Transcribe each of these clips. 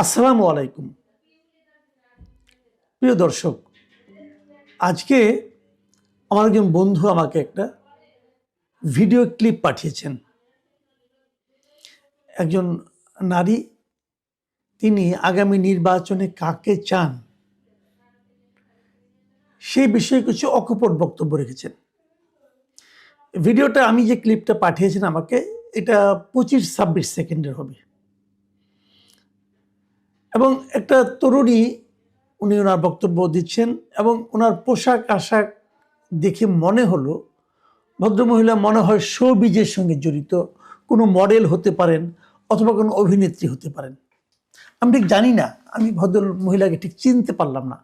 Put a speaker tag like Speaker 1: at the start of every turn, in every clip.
Speaker 1: আসসালামু আলাইকুম প্রিয় দর্শক। আজকে আমার একজন বন্ধু আমাকে একটা ভিডিও ক্লিপ পাঠিয়েছেন। একজন নারী, তিনি আগামী নির্বাচনে কাকে চান সেই বিষয়ে কিছু অকপট বক্তব্য রেখেছেন। ভিডিওটা আমি যে ক্লিপটা পাঠিয়েছেন আমাকে, এটা 25-26 সেকেন্ডের হবে এবং একটা তরুণী উনি ওনার বক্তব্য দিচ্ছেন এবং ওনার পোশাক আশাক দেখে মনে হলো ভদ্রমহিলা মনে হয় শোবিজের সঙ্গে জড়িত, কোনো মডেল হতে পারেন অথবা কোনো অভিনেত্রী হতে পারেন। আমি ঠিক জানি না, আমি ভদ্র মহিলাকে ঠিক চিনতে পারলাম না,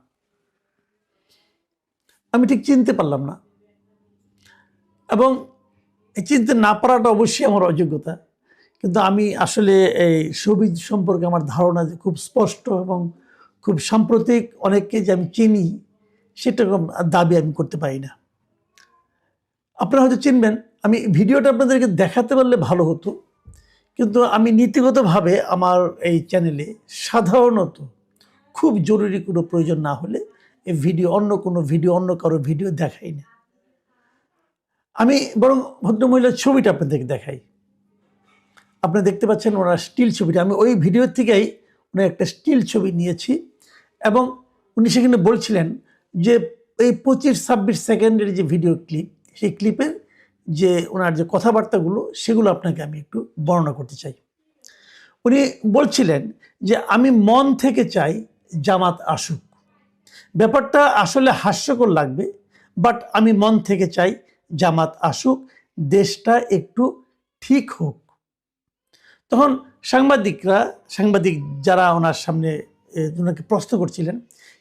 Speaker 1: এবং চিনতে না পারাটা অবশ্যই আমার অযোগ্যতা, কিন্তু আমি আসলে এই শোবিজ সম্পর্কে আমার ধারণা যে খুব স্পষ্ট এবং খুব সাম্প্রতিক অনেককে যে আমি চিনি সেরকম দাবি আমি করতে পারি না। আপনারা হয়তো চিনবেন, আমি ভিডিওটা আপনাদেরকে দেখাতে পারলে ভালো হতো, কিন্তু আমি নীতিগতভাবে আমার এই চ্যানেলে সাধারণত খুব জরুরি কোনো প্রয়োজন না হলে এই ভিডিও অন্য কারো ভিডিও দেখাই না। আমি বরং ভদ্রমহিলার ছবিটা আপনাদেরকে দেখাই। আপনারা দেখতে পাচ্ছেন ওনার স্টিল ছবিটা, আমি ওই ভিডিও থেকেই ওনার একটা স্টিল ছবি নিয়েছি এবং উনি সেখানে বলছিলেন যে এই 25-26 সেকেন্ডের যে ভিডিও ক্লিপ, সেই ক্লিপের যে ওনার যে কথাবার্তাগুলো সেগুলো আপনাকে আমি একটু বর্ণনা করতে চাই। উনি বলছিলেন যে আমি মন থেকে চাই জামাত আসুক। ব্যাপারটা আসলে হাস্যকর লাগবে, বাট আমি মন থেকে চাই জামাত আসুক, দেশটা একটু ঠিক হোক। তখন সাংবাদিক যারা ওনার সামনে ওনাকে প্রশ্ন করছিলেন,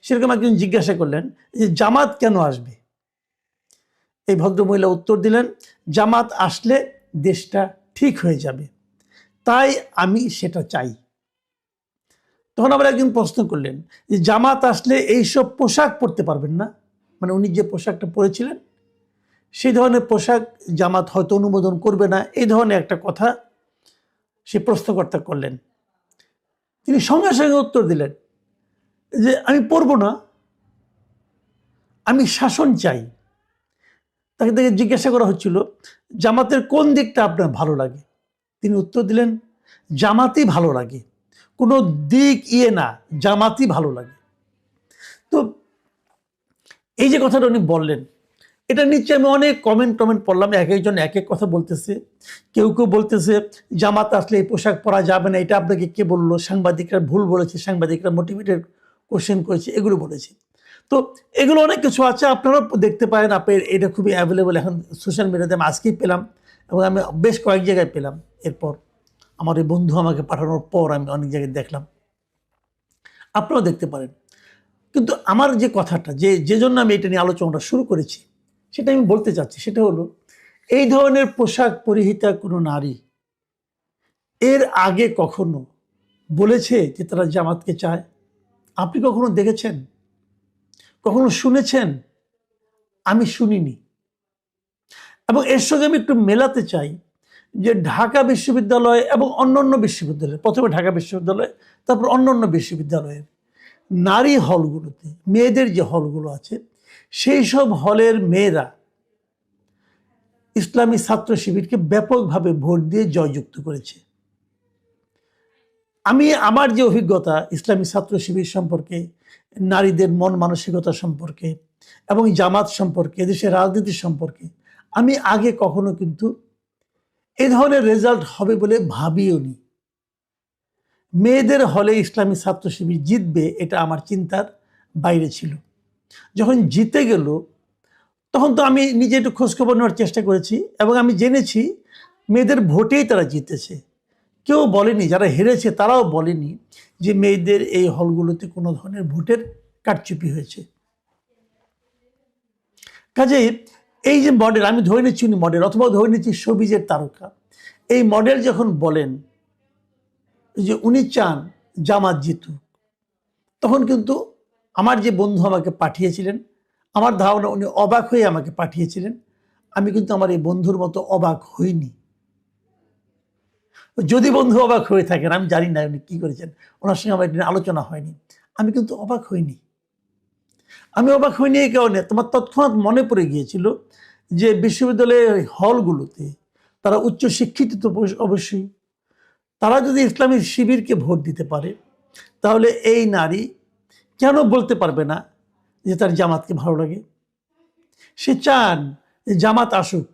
Speaker 1: সেরকম একজন জিজ্ঞাসা করলেন যে জামাত কেন আসবে? এই ভদ্রমহিলা উত্তর দিলেন, জামাত আসলে দেশটা ঠিক হয়ে যাবে, তাই আমি সেটা চাই। তখন আবার একজন প্রশ্ন করলেন যে জামাত আসলে এইসব পোশাক পরতে পারবেন না? মানে উনি যে পোশাকটা পরেছিলেন সেই ধরনের পোশাক জামাত হয়তো অনুমোদন করবে না, এই ধরনের একটা কথা সে প্রশ্নকর্তা করলেন। তিনি সঙ্গে সঙ্গে উত্তর দিলেন যে আমি পরব না, আমি শাসন চাই। তাকে থেকে জিজ্ঞাসা করা হচ্ছিল জামাতের কোন দিকটা আপনার ভালো লাগে? তিনি উত্তর দিলেন জামাতই ভালো লাগে, কোনো দিক না, জামাতই ভালো লাগে। তো এই যে কথাটা উনি বললেন, এটা নিচে আমি অনেক কমেন্ট পড়লাম, এক একজন এক এক কথা বলতেছে। কেউ বলতেছে জামাত আসলে এই পোশাক পরা যাবে না, এটা আপনাকে কে বললো? সাংবাদিকরা ভুল বলেছে, সাংবাদিকরা মোটিভেটেড কোশ্চেন করেছে, এগুলো বলেছে। তো এগুলো অনেক কিছু আছে, আপনারাও দেখতে পারেন। আপনার এটা খুবই অ্যাভেলেবল এখন সোশ্যাল মিডিয়াতে, আমি আজকেই পেলাম এবং আমি বেশ কয়েক জায়গায় পেলাম। এরপর আমার এই বন্ধু আমাকে পাঠানোর পর আমি অনেক জায়গায় দেখলাম, আপনারাও দেখতে পারেন। কিন্তু আমার যে কথাটা, যে জন্য আমি এটা নিয়ে আলোচনাটা শুরু করেছি, সেটা আমি বলতে চাচ্ছি, সেটা হলো এই ধরনের পোশাক পরিহিতা কোনো নারী এর আগে কখনো বলেছে যে তারা জামাতকে চায়? আপনি কখনো দেখেছেন, কখনো শুনেছেন? আমি শুনিনি। এবং এর সঙ্গে আমি একটু মেলাতে চাই যে ঢাকা বিশ্ববিদ্যালয় এবং অন্যান্য বিশ্ববিদ্যালয়, প্রথমে ঢাকা বিশ্ববিদ্যালয় তারপর অন্যান্য বিশ্ববিদ্যালয়ের নারী হলগুলোতে, মেয়েদের যে হলগুলো আছে, সেই সব হলের মেয়েরা ইসলামী ছাত্র শিবিরকে ব্যাপকভাবে ভোট দিয়ে জয়যুক্ত করেছে। আমি আমার যে অভিজ্ঞতা ইসলামী ছাত্র শিবির সম্পর্কে, নারীদের মন মানসিকতা সম্পর্কে এবং জামাত সম্পর্কে, দেশের রাজনীতি সম্পর্কে, আমি আগে কখনো কিন্তু এ ধরনের রেজাল্ট হবে বলে ভাবিও নি। মেয়েদের হলে ইসলামী ছাত্র শিবির জিতবে এটা আমার চিন্তার বাইরে ছিল। যখন জিতে গেল তখন তো আমি নিজে একটু খোঁজখবর নেওয়ার চেষ্টা করেছি এবং আমি জেনেছি মেয়েদের ভোটেই তারা জিতেছে। কেউ বলেনি, যারা হেরেছে তারাও বলেনি যে মেয়েদের এই হলগুলোতে কোনো ধরনের ভোটের কারচুপি হয়েছে। কাজেই এই যে মডেল, আমি ধরে নিচ্ছি উনি মডেল, অথবা ধরে নিচ্ছি শোবিজের তারকা, এই মডেল যখন বলেন যে উনি চান জামাত জিতুক, তখন কিন্তু আমার যে বন্ধু আমাকে পাঠিয়েছিলেন, আমার ধারণা উনি অবাক হয়ে আমাকে পাঠিয়েছিলেন। আমি কিন্তু আমার এই বন্ধুর মতো অবাক হইনি। যদি বন্ধু অবাক হয়ে থাকেন, আমি জানি না উনি কি করেছেন, ওনার সঙ্গে আমার একদিন আলোচনা হয়নি, আমি কিন্তু অবাক হইনি। আমি অবাক হইনি এই কারণে, তোমার তৎক্ষণাৎ মনে পড়ে গিয়েছিল যে বিশ্ববিদ্যালয়ের হলগুলোতে তারা উচ্চ শিক্ষিত তো অবশ্যই, তারা যদি ইসলামী শিবিরকে ভোট দিতে পারে, তাহলে এই নারী কেন বলতে পারবে না যে তার জামাতকে ভালো লাগে? সে চান যে জামাত আসুক।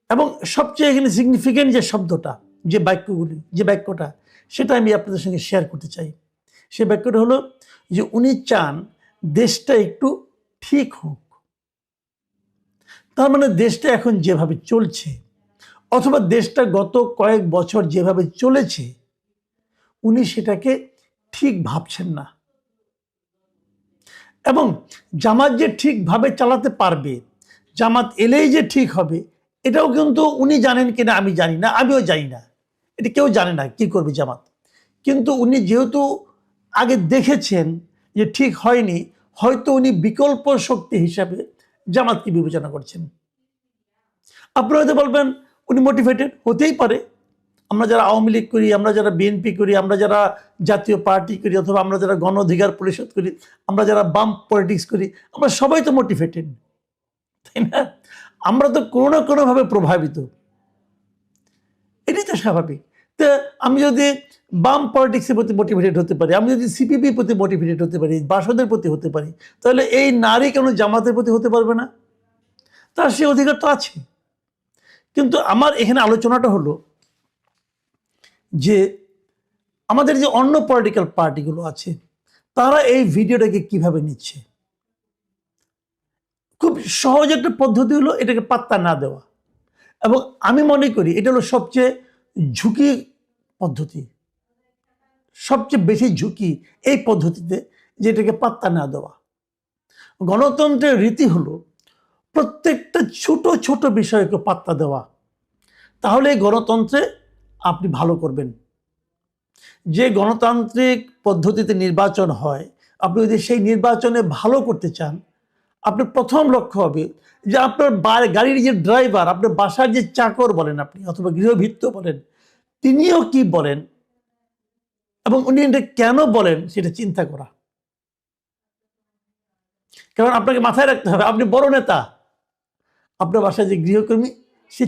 Speaker 1: এবং সবচেয়ে এখানে সিগনিফিকেন্ট যে শব্দটা, যে বাক্যটা, সেটা আমি আপনাদের সঙ্গে শেয়ার করতে চাই। সে বাক্যটা হলো যে উনি চান দেশটা একটু ঠিক হোক। তার মানে দেশটা এখন যেভাবে চলছে, অথবা দেশটা গত কয়েক বছর যেভাবে চলেছে, উনি সেটাকে ঠিক ভাবছেন না। এবং জামাত যে ঠিকভাবে চালাতে পারবে, জামাত এলেই যে ঠিক হবে, এটাও কিন্তু উনি জানেন কিনা আমি জানি না, আমিও জানি না, এটা কেউ জানে না কি করবে জামাত। কিন্তু উনি যেহেতু আগে দেখেছেন যে ঠিক হয়নি, হয়তো উনি বিকল্প শক্তি হিসাবে জামাতকে বিবেচনা করছেন। আপনারা হয়তো বলবেন উনি মোটিভেটেড, হতেই পারে। আমরা যারা আওয়ামী লীগ করি, আমরা যারা বিএনপি করি, আমরা যারা জাতীয় পার্টি করি, অথবা আমরা যারা গণ অধিকার পরিষদ করি, আমরা যারা বাম পলিটিক্স করি, আমরা সবাই তো মোটিভেটেড, তাই না? আমরা তো কোনো না কোনোভাবে প্রভাবিত, এটাই তো স্বাভাবিক। তো আমি যদি বাম পলিটিক্সের প্রতি মোটিভেটেড হতে পারি, আমি যদি সিপিবির প্রতি মোটিভেটেড হতে পারি, বাসদের প্রতি হতে পারি, তাহলে এই নারী কেন জামাতের প্রতি হতে পারবে না? তার সে অধিকার তো আছে। কিন্তু আমার এখানে আলোচনাটা হলো যে আমাদের যে অন্য পলিটিক্যাল পার্টিগুলো আছে, তারা এই ভিডিওটাকে কিভাবে নিচ্ছে। খুব সহজ একটা পদ্ধতি হলো এটাকে পাত্তা না দেওয়া। এবং আমি মনে করি এটা হলো সবচেয়ে ঝুঁকি পদ্ধতি, সবচেয়ে বেশি ঝুঁকি এই পদ্ধতিতে, যেটাকে পাত্তা না দেওয়া। গণতন্ত্রের রীতি হলো প্রত্যেকটা ছোট ছোট বিষয়কে পাত্তা দেওয়া, তাহলে গণতন্ত্রে আপনি ভালো করবেন। যে গণতান্ত্রিক পদ্ধতিতে নির্বাচন হয়, আপনি যদি সেই নির্বাচনে ভালো করতে চান, আপনার প্রথম লক্ষ্য হবে যে আপনার গাড়ির যে ড্রাইভার, আপনার বাসার যে চাকর বলেন আপনি, অথবা গৃহভৃত্য বলেন, তিনিও কি বলেন এবং উনি এটা কেন বলেন সেটা চিন্তা করা। কারণ আপনাকে মাথায় রাখতে হবে, আপনি বড় নেতা, আপনার বাসায় যে গৃহকর্মী সে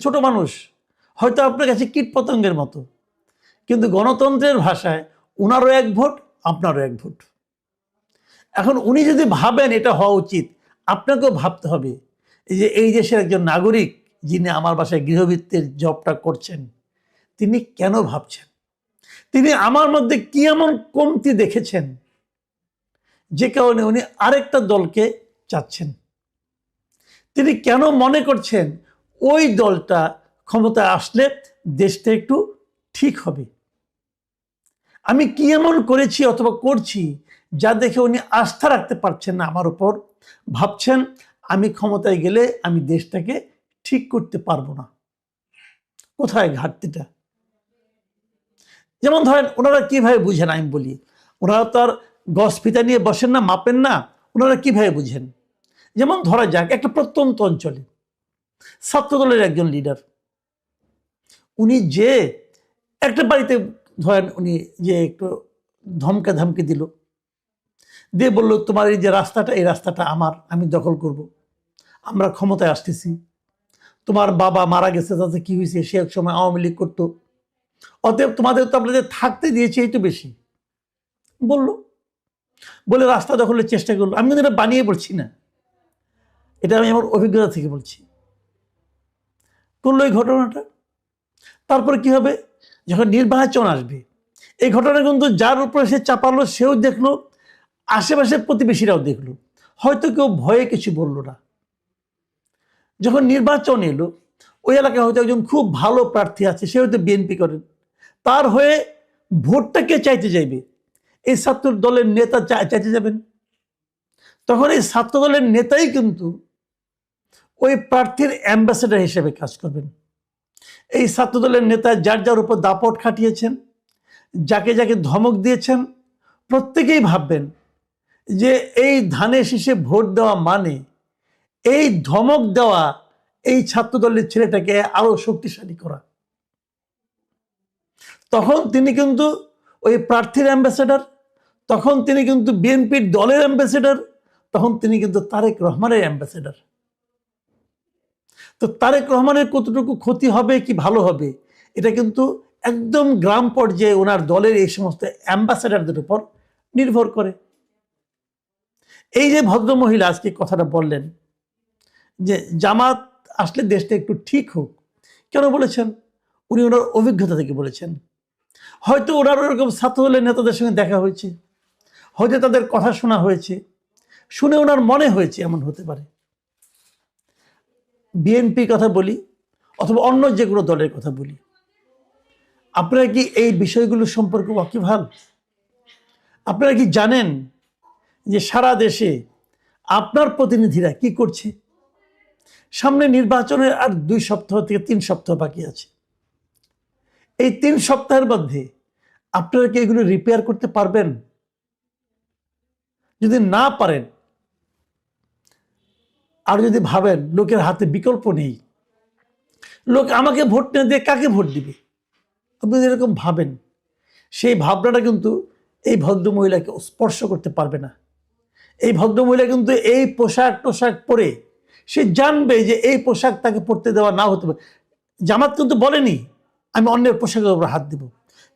Speaker 1: ছোট মানুষ, হয়তো আপনার কাছে কীট পতঙ্গের মতো, কিন্তু গণতন্ত্রের ভাষায় ওনারও এক ভোট, আপনারও এক ভোট। এখন উনি যদি ভাবেন এটা হওয়া উচিত, আপনাকেও ভাবতে হবে যে এই দেশের একজন নাগরিক যিনি আমার বাসায় গৃহবৃত্তের জবটা করছেন, তিনি কেন ভাবছেন, তিনি আমার মধ্যে কি এমন কমতি দেখেছেন যে কারণে উনি আরেকটা দলকে চাচ্ছেন। তিনি কেন মনে করছেন ওই দলটা ক্ষমতায় আসলে দেশটা একটু ঠিক হবে। আমি কি এমন করেছি অথবা করছি যা দেখে উনি আস্থা রাখতে পারছেন না আমার উপর, ভাবছেন আমি ক্ষমতায় গেলে আমি দেশটাকে ঠিক করতে পারবো না। কোথায় ঘাটতিটা? যেমন ধরেন ওনারা কিভাবে বুঝেন, আমি বলি, ওনারা তো আর গস ফিতা নিয়ে বসেন না, মাপেন না, ওনারা কিভাবে বুঝেন? যেমন ধরা যাক একটা প্রত্যন্ত অঞ্চলে ছাত্রদলের একজন লিডার, উনি যে একটা বাড়িতে ধরেন উনি যে একটু ধমকে দিল, দিয়ে বললো তোমার এই যে রাস্তাটা, এই রাস্তাটা আমার, আমি দখল করব, আমরা ক্ষমতায় আসতেছি, তোমার বাবা মারা গেছে, তাতে কি হয়েছে, সে এক সময় আওয়ামী লীগ করতো, অতএব তোমাদের তো আপনাদের থাকতে দিয়েছে, এই তো বেশি বলে রাস্তা দখলের চেষ্টা করলো। আমি কিন্তু এটা বানিয়ে বলছি না, এটা আমি আমার অভিজ্ঞতা থেকে বলছি। করলো এই ঘটনাটা। তারপরে কি হবে, যখন নির্বাচন আসবে, এই ঘটনা কিন্তু যার উপরে সে চাপালো সেও দেখলো, আশেপাশের প্রতিবেশীরাও দেখলো, হয়তো কেউ ভয়ে কিছু বলল না। যখন নির্বাচন এলো, ওই এলাকায় হয়তো একজন খুব ভালো প্রার্থী আছে, সে হয়তো বিএনপি করেন, তার হয়ে ভোটটা কে চাইতে যাইবে? এই ছাত্র দলের নেতা চাইতে যাবেন। তখন এই ছাত্র দলের নেতাই কিন্তু ওই প্রার্থীর অ্যাম্বাসেডর হিসেবে কাজ করবেন। এই ছাত্র দলের নেতা যার উপর দাপট খাটিয়েছেন, যাকে যাকে ধমক দিয়েছেন, প্রত্যেকেই ভাববেন যে এই ধানে শীষে ভোট দেওয়া মানে এই ধমক দেওয়া এই ছাত্র দলের ছেলেটাকে আরো শক্তিশালী করা। তখন তিনি কিন্তু ওই প্রার্থীর অ্যাম্বাসেডর, তখন তিনি কিন্তু বিএনপির দলের অ্যাম্বাসেডর, তখন তিনি কিন্তু তারেক রহমানের অ্যাম্বাসেডর। তো তারেক রহমানের কতটুকু ক্ষতি হবে কি ভালো হবে, এটা কিন্তু একদম গ্রাম পর্যায়ে ওনার দলের এই সমস্ত অ্যাম্বাসেডারদের উপর নির্ভর করে। এই যে ভদ্রমহিলা আজকে কথাটা বললেন যে জামাত আসলে দেশটা একটু ঠিক হোক, কেন বলেছেন? উনি ওনার অভিজ্ঞতা থেকে বলেছেন। হয়তো ওনার ওরকম ছাত্রদলের নেতাদের সঙ্গে দেখা হয়েছে, হয়তো তাদের কথা শোনা হয়েছে, শুনে ওনার মনে হয়েছে এমন হতে পারে। বিএনপির কথা বলি অথবা অন্য যে কোনো দলের কথা বলি, আপনারা কি এই বিষয়গুলো সম্পর্কে ওয়াকিবহাল? আপনারা কি জানেন যে সারা দেশে আপনার প্রতিনিধিরা কি করছে? সামনে নির্বাচনের আর 2 সপ্তাহ থেকে 3 সপ্তাহ বাকি আছে। এই 3 সপ্তাহের মধ্যে আপনারা কি এগুলো রিপেয়ার করতে পারবেন? যদি না পারেন, আর যদি ভাবেন লোকের হাতে বিকল্প নেই, লোক আমাকে ভোট না দিয়ে কাকে ভোট দিবে, আপনি যদি এরকম ভাবেন, সেই ভাবনাটা কিন্তু এই ভদ্রমহিলাকে স্পর্শ করতে পারবে না। এই ভদ্রমহিলা কিন্তু এই পোশাক পরে সে জানবে যে এই পোশাক তাকে পরতে দেওয়া না হতে পারে। জামাত কিন্তু বলেনি আমি অন্যের পোশাকের উপর হাত দিব,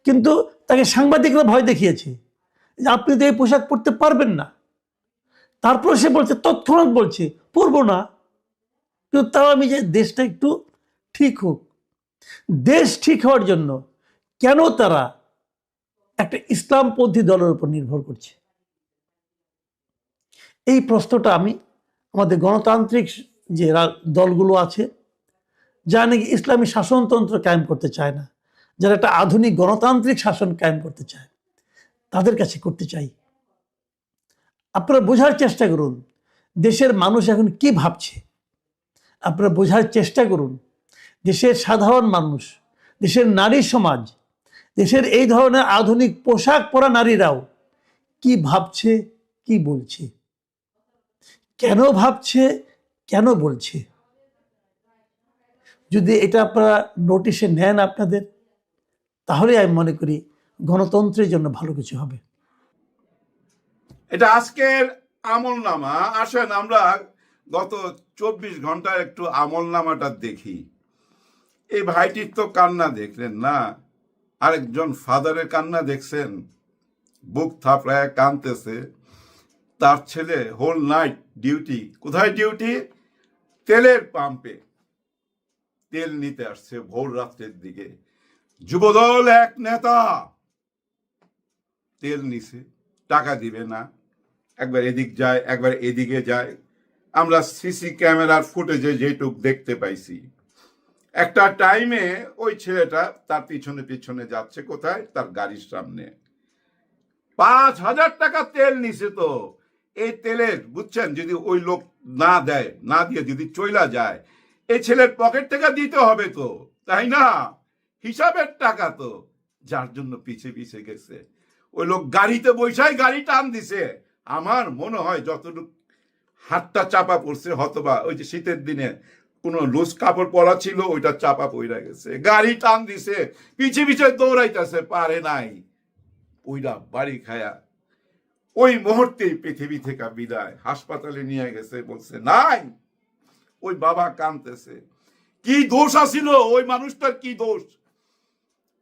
Speaker 1: কিন্তু তাকে সাংবাদিকরা ভয় দেখিয়েছে যে আপনি তো এই পোশাক পরতে পারবেন না। তারপর সে বলছে, তৎক্ষণাৎ বলছে পরবো না, কিন্তু তাও আমি যে দেশটা একটু ঠিক হোক। দেশ ঠিক হওয়ার জন্য কেন তারা একটা ইসলামপন্থী দলের উপর নির্ভর করছে? এই প্রশ্নটা আমি আমাদের গণতান্ত্রিক যে দলগুলো আছে, যারা নাকি ইসলামী শাসনতন্ত্র কায়েম করতে চায় না, যারা একটা আধুনিক গণতান্ত্রিক শাসন কায়েম করতে চায়, তাদের কাছে করতে চাই। আপনারা বোঝার চেষ্টা করুন দেশের মানুষ এখন কি ভাবছে। আপনারা বোঝার চেষ্টা করুন দেশের সাধারণ মানুষ, দেশের নারী সমাজ, দেশের এই ধরনের আধুনিক পোশাক পরা নারীরাও কি ভাবছে, কি বলছে, কেন ভাবছে, কেন বলছে। যদি এটা আপনারা নোটিশে নেন আপনাদের, তাহলে আমি মনে করি গণতন্ত্রের জন্য ভালো কিছু হবে।
Speaker 2: এটা আজকের আমলনামা। আসেন আমরা গত 24 ঘন্টার একটু আমলনামাটা দেখি। এই ভাইটির তো কান্না দেখলেন না, আরেকজন ফাদারের কান্না দেখছেন, বুক থাপড়ায় কাঁদতেছে। তার ছেলে হোল নাইট ডিউটি, কোথায় ডিউটি? তেলের পাম্পে তেল নিতে আসছে ভোর রাত্রের দিকে। যুবদল এক নেতা তেল নিছে, টাকা দিবে না, একবার এদিক যায় একবার এদিকে যায়। আমরা সিসি ক্যামেরার ফুটেজে যেটুক দেখতে পাইছি, একটা টাইমে ওই ছেলেটা তার পিছনে পিছনে যাচ্ছে কোথায়? তার গাড়ির সামনে। 5,000 টাকা তেল নিছে। তো এই তেলের বুঝছেন, যদি ওই লোক না দেয়, না দিয়ে যদি চইলা যায়, এই ছেলের পকেট থেকে দিতে হবে তো, তাই না? হিসাবের টাকা তো, যার জন্য পিছে পিছে গেছে। ওই লোক গাড়িতে বৈশাই গাড়ি টান দিছে। আমার মনে হয় যতটুকু হাতটা চাপা পড়ছে, হতবা ওই যে শীতের দিনে কোনো লুজ কাপড় পরা ছিল ওইটা চাপা পড়ে গেছে, গাড়ি টান দিছে, পিছে পিছে দৌড়াইতেছে, পারে নাই, ওইটা বাড়ি খায়া ওই মুহূর্তেই পৃথিবী থেকে বিদায়। হাসপাতালে নিয়ে গেছে, বলছে নাই। ওই বাবা কাঁদতেছে। কি দোষ আছিল ওই মানুষটার? কি দোষ?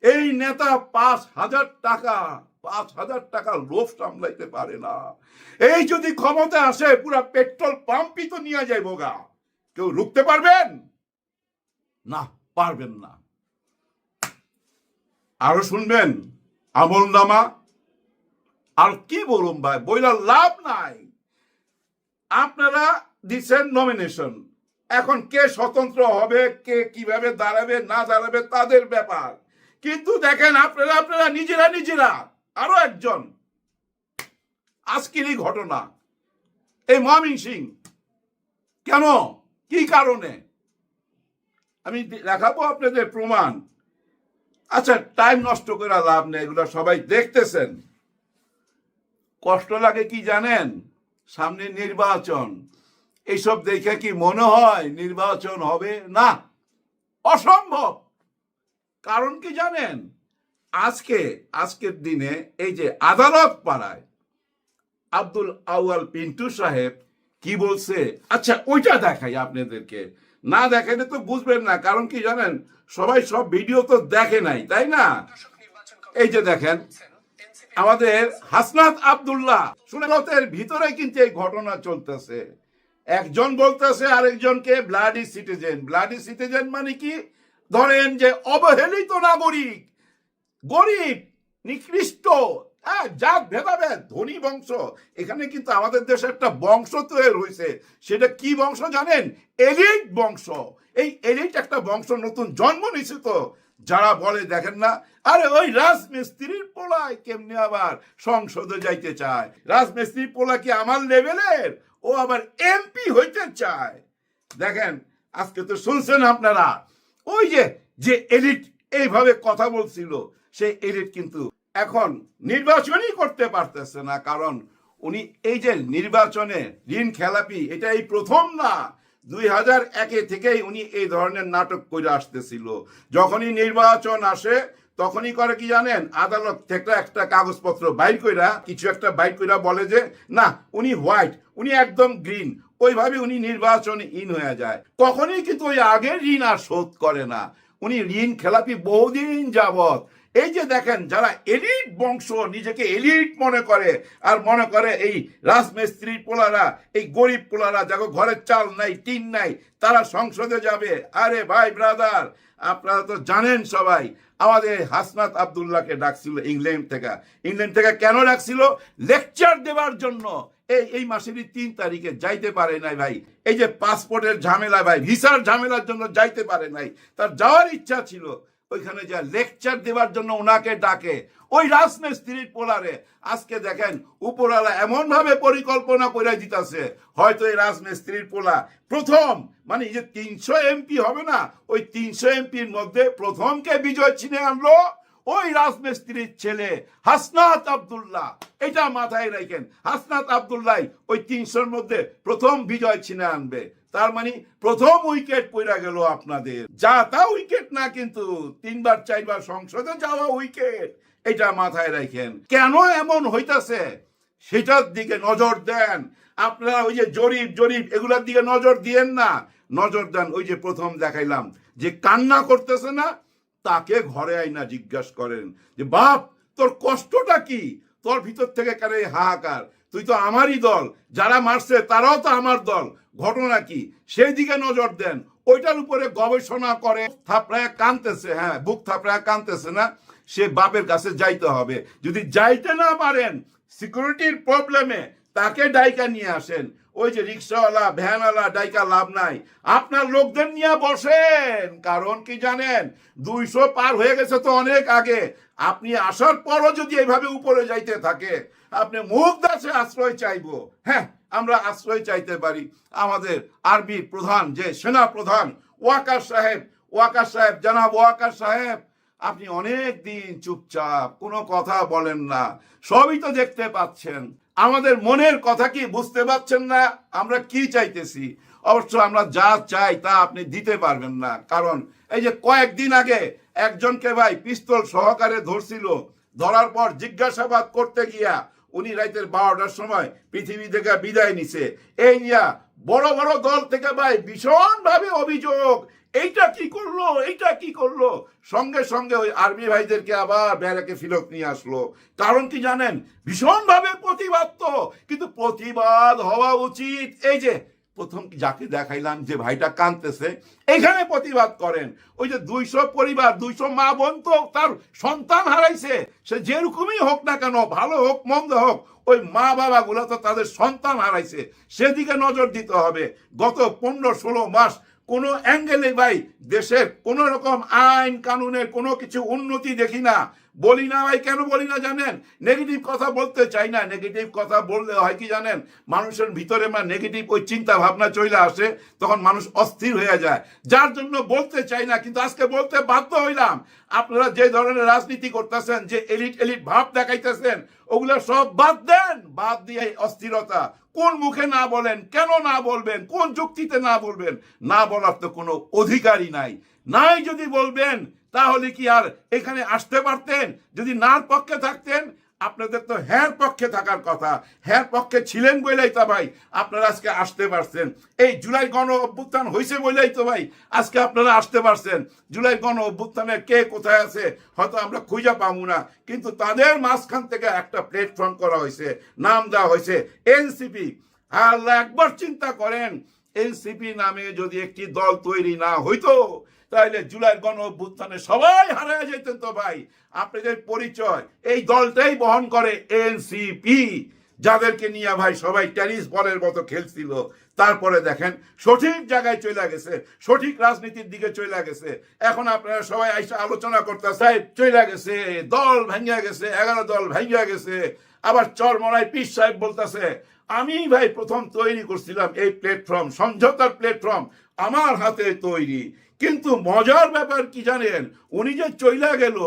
Speaker 2: এই নেতা 5,000 টাকা, 5,000 টাকা লোভ সামলাইতে পারে না। এই যদি ক্ষমতা আসে, পুরা পেট্রোল পাম্পই তো নিয়ে যাইব গা। কেউ রুখতে পারবেন না? পারবেন না। আরো শুনবেন আমলনামা। আর কি বলুন ভাই, বইলা লাভ নাই। আপনারা দিচ্ছেন নমিনেশন, এখন কে স্বতন্ত্র হবে, কে কিভাবে দাঁড়াবে না দাঁড়াবে তাদের ব্যাপার। কিন্তু দেখেন আপনারা নিজেরা আরো একজন, আজকেরই ঘটনা, এই ময়মনসিংহ, কেন, কি কারণে, আমি দেখাবো আপনাদের প্রমাণ। আচ্ছা, টাইম নষ্ট করে লাভ নেই, এগুলো সবাই দেখতেছেন। কষ্ট লাগে কি জানেন? সামনে নির্বাচন, এইসব দেখে কি মনে হয় নির্বাচন হবে? না, অসম্ভব। কারণ কি জানেন? আজকের দিনে এই যে আদালত পাড়ায় আব্দুল আউয়াল পিন্টু সাহেব কি বলছে, আচ্ছা ওইটা দেখাই আপনাদেরকে। না দেখাইলে তো বুঝবেন না, কারণ কি জানেন, সবাই সব ভিডিও তো দেখে নাই, তাই না? এই যে দেখেন আমাদের হাসনাত আব্দুল্লাহ সুনাগতের ভিতরে কিন্তু এই ঘটনা চলতেছে। একজন বলতেছে আরেকজনকে ব্লাডি সিটিজেন। ব্লাডি সিটিজেন মানে কি? ধরেন যে অবহেলিত নাগরিক, গরিব, নিকৃষ্ট, জাত ভেদাভেদ, ধনী বংশ। এখানে কিন্তু আমাদের দেশে একটা বংশ তৈরি হয়েছে। সেটা কি বংশ জানেন? এলিট বংশ। এই এলিট একটা বংশ নতুন জন্ম নিয়েছে। তো যারা বলে দেখেন না, আরে ওই রাজমিস্ত্রির পোলায় কেমনে আবার সংসদে যাইতে চায়, রাজমিস্ত্রির পোলা কি আমার লেভেলের, ও আবার এমপি হইতে চায়। দেখেন আজকে তো শুনছেন আপনারা, ওই যে যে এলিট এইভাবে কথা বলছিল, সেই এলিট কিন্তু এখন নির্বাচনই করতে পারতেছে না। কারণ উনি এই যে নির্বাচনে ঋণ খেলাপি, এটা এই প্রথম না, 2001 থেকেই উনি এই ধরনের নাটক করে আসতেছিল। যখনই নির্বাচন আসে তখনই করে কি জানেন, আদালত থেকে একটা কাগজপত্র বাইর কইরা, কিছু একটা বাইর কইরা বলে যে না উনি হোয়াইট, উনি একদম গ্রিন, ওইভাবে উনি নির্বাচন ইন হয়ে যায়। কখনই কিন্তু ওই আগের ঋণ আর শোধ করে না। উনি ঋণ খেলাপি বহুদিন যাবত। এই যে দেখেন যারা এলিট বংশ, নিজেকে এলিট মনে করে, আর মনে করে এই রাজমিস্ত্রির পোলারা, এই গরিব পোলারা যাকে ঘরের চাল নাই, টিন নাই, তারা সংসদে যাবে। আরে ভাই ব্রাদার, আপনারা তো জানেন সবাই, আমাদের হাসনাত আব্দুল্লাহকে ডাকছিল ইংল্যান্ড থেকে। ইংল্যান্ড থেকে কেন ডাকছিল? লেকচার দেওয়ার জন্য। এই মাসেরই 3 তারিখে যাইতে পারে নাই ভাই। এই যে পাসপোর্টের ঝামেলা ভাই, ভিসার ঝামেলার জন্য যাইতে পারে নাই। তার যাওয়ার ইচ্ছা ছিল, ওইখানে যা লেকচার দেওয়ার জন্য ওনাকে ডাকে ওই রাজমিস্ত্রির পোলারে। আজকে দেখেন উপরওয়ালা এমন ভাবে পরিকল্পনা করে দিতেছে, হয়তো এই রাজমিস্ত্রির পোলা প্রথম, মানে যে 300 এমপি হবে না, ওই 300 এমপির মধ্যে প্রথমকে বিজয় ছিনে আনলো ওই রাজমিস্ত্রির ছেলে হাসনাত আব্দুল্লাহ। এটা মাথায় রাখেন, হাসনাত আব্দুল্লাহ ওই 300-র মধ্যে প্রথম বিজয় ছিনে আনবে। তার মানে প্রথম উইকেট পড়া গেল আপনাদের। যা তা উইকেট না, কিন্তু 3বার 4বার সংসদে যাওয়া উইকেট। এটা মাথায় রাখেন। কেন এমন হইতাছে সেটার দিকে নজর দেন আপনারা। ওই যে জরিপ এগুলোর দিকে নজর দিয়েন না, নজর দেন ওই যে প্রথম দেখাইলাম যে কান্না করতেছে না, তাকে ঘরে আইনা জিজ্ঞাসা করেন যে বাপ তোর কষ্টটা কি, তোর ভিতর থেকে কেন এই হাহাকার, তুই তো আমারই দল, যারা মারছে তারাও তো আমার দল, ঘটনা কি, সেই দিকে নজর দেন। ওইটার উপরে গবেষণা করে থাপড়ায় কানতেছে, হ্যাঁ বুক থাপড়ায় কানতেছে না, সে বাপের কাছে যাইতে হবে। যদি যাইতে না পারেন সিকিউরিটির প্রবলেমে, তাকে ডাইকা নিয়ে আসেন। ওই যে রিক্সাওয়ালা, ভ্যানওয়ালা ডাইকা লাভ নাই, আপনার লোকদের নিয়ে বসেন। কারণ কি জানেন, 200 পার হয়ে গেছে তো অনেক আগে। আপনি আসার পরও যদি এইভাবে উপরে যাইতে থাকে, আপনি মুখ দাসে আশ্রয় চাইবো। হ্যাঁ আমরা আশ্রয় চাইতে পারি। আমাদের আর্মির প্রধান, যে সেনা প্রধান ওয়াকার সাহেব, জনাব ওয়াকার সাহেব, আপনি অনেক দিন চুপচাপ, কোনো কথা বলেন না, সবই তো দেখতে পাচ্ছেন। আমাদের মনের কথা কি বুঝতে পারছেন না আমরা কি চাইতেছি? অবশ্য আমরা যা চাই তা আপনি দিতে পারবেন না। কারণ এই যে কয়েকদিন আগে একজনকে ভাই পিস্তল সহকারে ধরছিল, ধরার পর জিজ্ঞাসাবাদ করতে গিয়া উনি রাতের 12টার সময় পৃথিবী থেকে বিদায় নিছে। এই নিয়া বড় বড় দল থেকে ভাই ভীষণ ভাবে অভিযোগ, এইটা কি করলো, সঙ্গে সঙ্গে ওই আর্মি ভাইদেরকে আবার ব্যারাকে ফিরত নিয়ে আসলো। কারণ কি জানেন, ভীষণ ভাবে প্রতিবাদ। তো কিন্তু প্রতিবাদ হওয়া উচিত। এই যে প্রথম যাকে দেখাইলাম যে ভাইটা কাঁদতেছে, এইখানে প্রতিবাদ করেন। ওই যে 200 পরিবার, 200 মা বোন তো তার সন্তান হারাইছে, সে যেরকমই হোক না কেন, ভালো হোক মন্দ হোক, ওই মা বাবা গুলো তো তাদের সন্তান হারাইছে, সেদিকে নজর দিতে হবে। গত 15-16 মাস কোনো অ্যাঙ্গেলে ভাই দেশের কোন রকম আইন কানুনের কোনো কিছু উন্নতি দেখি না। বলি না ভাই, কেন বলি না জানেন? নেগেটিভ কথা বলতে চাই না। নেগেটিভ কথা বললে হয় কি জানেন, মানুষের ভিতরে নেগেটিভ ওই চিন্তা ভাবনা চলে আসে, তখন মানুষ অস্থির হয়ে যায়। যার জন্য বলতে চাই না, কিন্তু আজকে বলতে বাধ্য হইলাম। আপনারা যে ধরনের রাজনীতি করতেছেন, যে এলিট ভাব দেখাইতেছেন, ওগুলো সব বাদ দেন। বাদ দিয়ে অস্থিরতা কোন মুখে না বলেন, কেন না বলবেন, কোন যুক্তিতে না বলবেন? না বলার তো কোনো অধিকারই নাই। যদি বলবেন তাহলে কি আর এখানে আসতে পারতেন? যদি নার পক্ষে থাকতেন, আপনাদের তো হ্যাঁ পক্ষে থাকার কথা, হ্যাঁ পক্ষে ছিলেন বলেই তো ভাই আপনারা আজকে আসতে পারছেন। এই জুলাই গণ অভ্যুত্থান হয়েছে বলেই তো ভাই আজকে আপনারা আসতে পারছেন। জুলাই গণ অভ্যুত্থানে কে কোথায় আছে হয়তো আমরা খুঁজে পাবো না, কিন্তু তাদের মাঝখান থেকে একটা প্ল্যাটফর্ম করা হয়েছে, নাম দেওয়া হয়েছে এনসিপি। আর একবার চিন্তা করেন, এনসিপি নামে যদি একটি দল তৈরি না হইতো তাহলে জুলাই গণ অভ্যুত্থানে সবাই হারিয়ে যেতেন তো ভাই। আপনাদের পরিচয় এই দলটাই বহন করে এনসিপি, যাদেরকে নিয়ে ভাই সবাই টেনিস বলের মতো খেলছিল। তারপরে দেখেন সঠিক জায়গায় চলে গেছে, সঠিক রাজনীতির দিকে চলে গেছে। এখন আপনারা সবাই আইসা আলোচনা করতে সাহেব চলে গেছে, দল ভেঙে গেছে, 11 দল ভেঙে গেছে। আবার চরমরাই পীর সাহেব বলতেছে আমি ভাই প্রথম তৈরি করছিলাম এই প্ল্যাটফর্ম, সমঝোতার প্ল্যাটফর্ম আমার হাতে তৈরি। কিন্তু মজার ব্যাপার কি জানেন, উনি যে চইলা গেল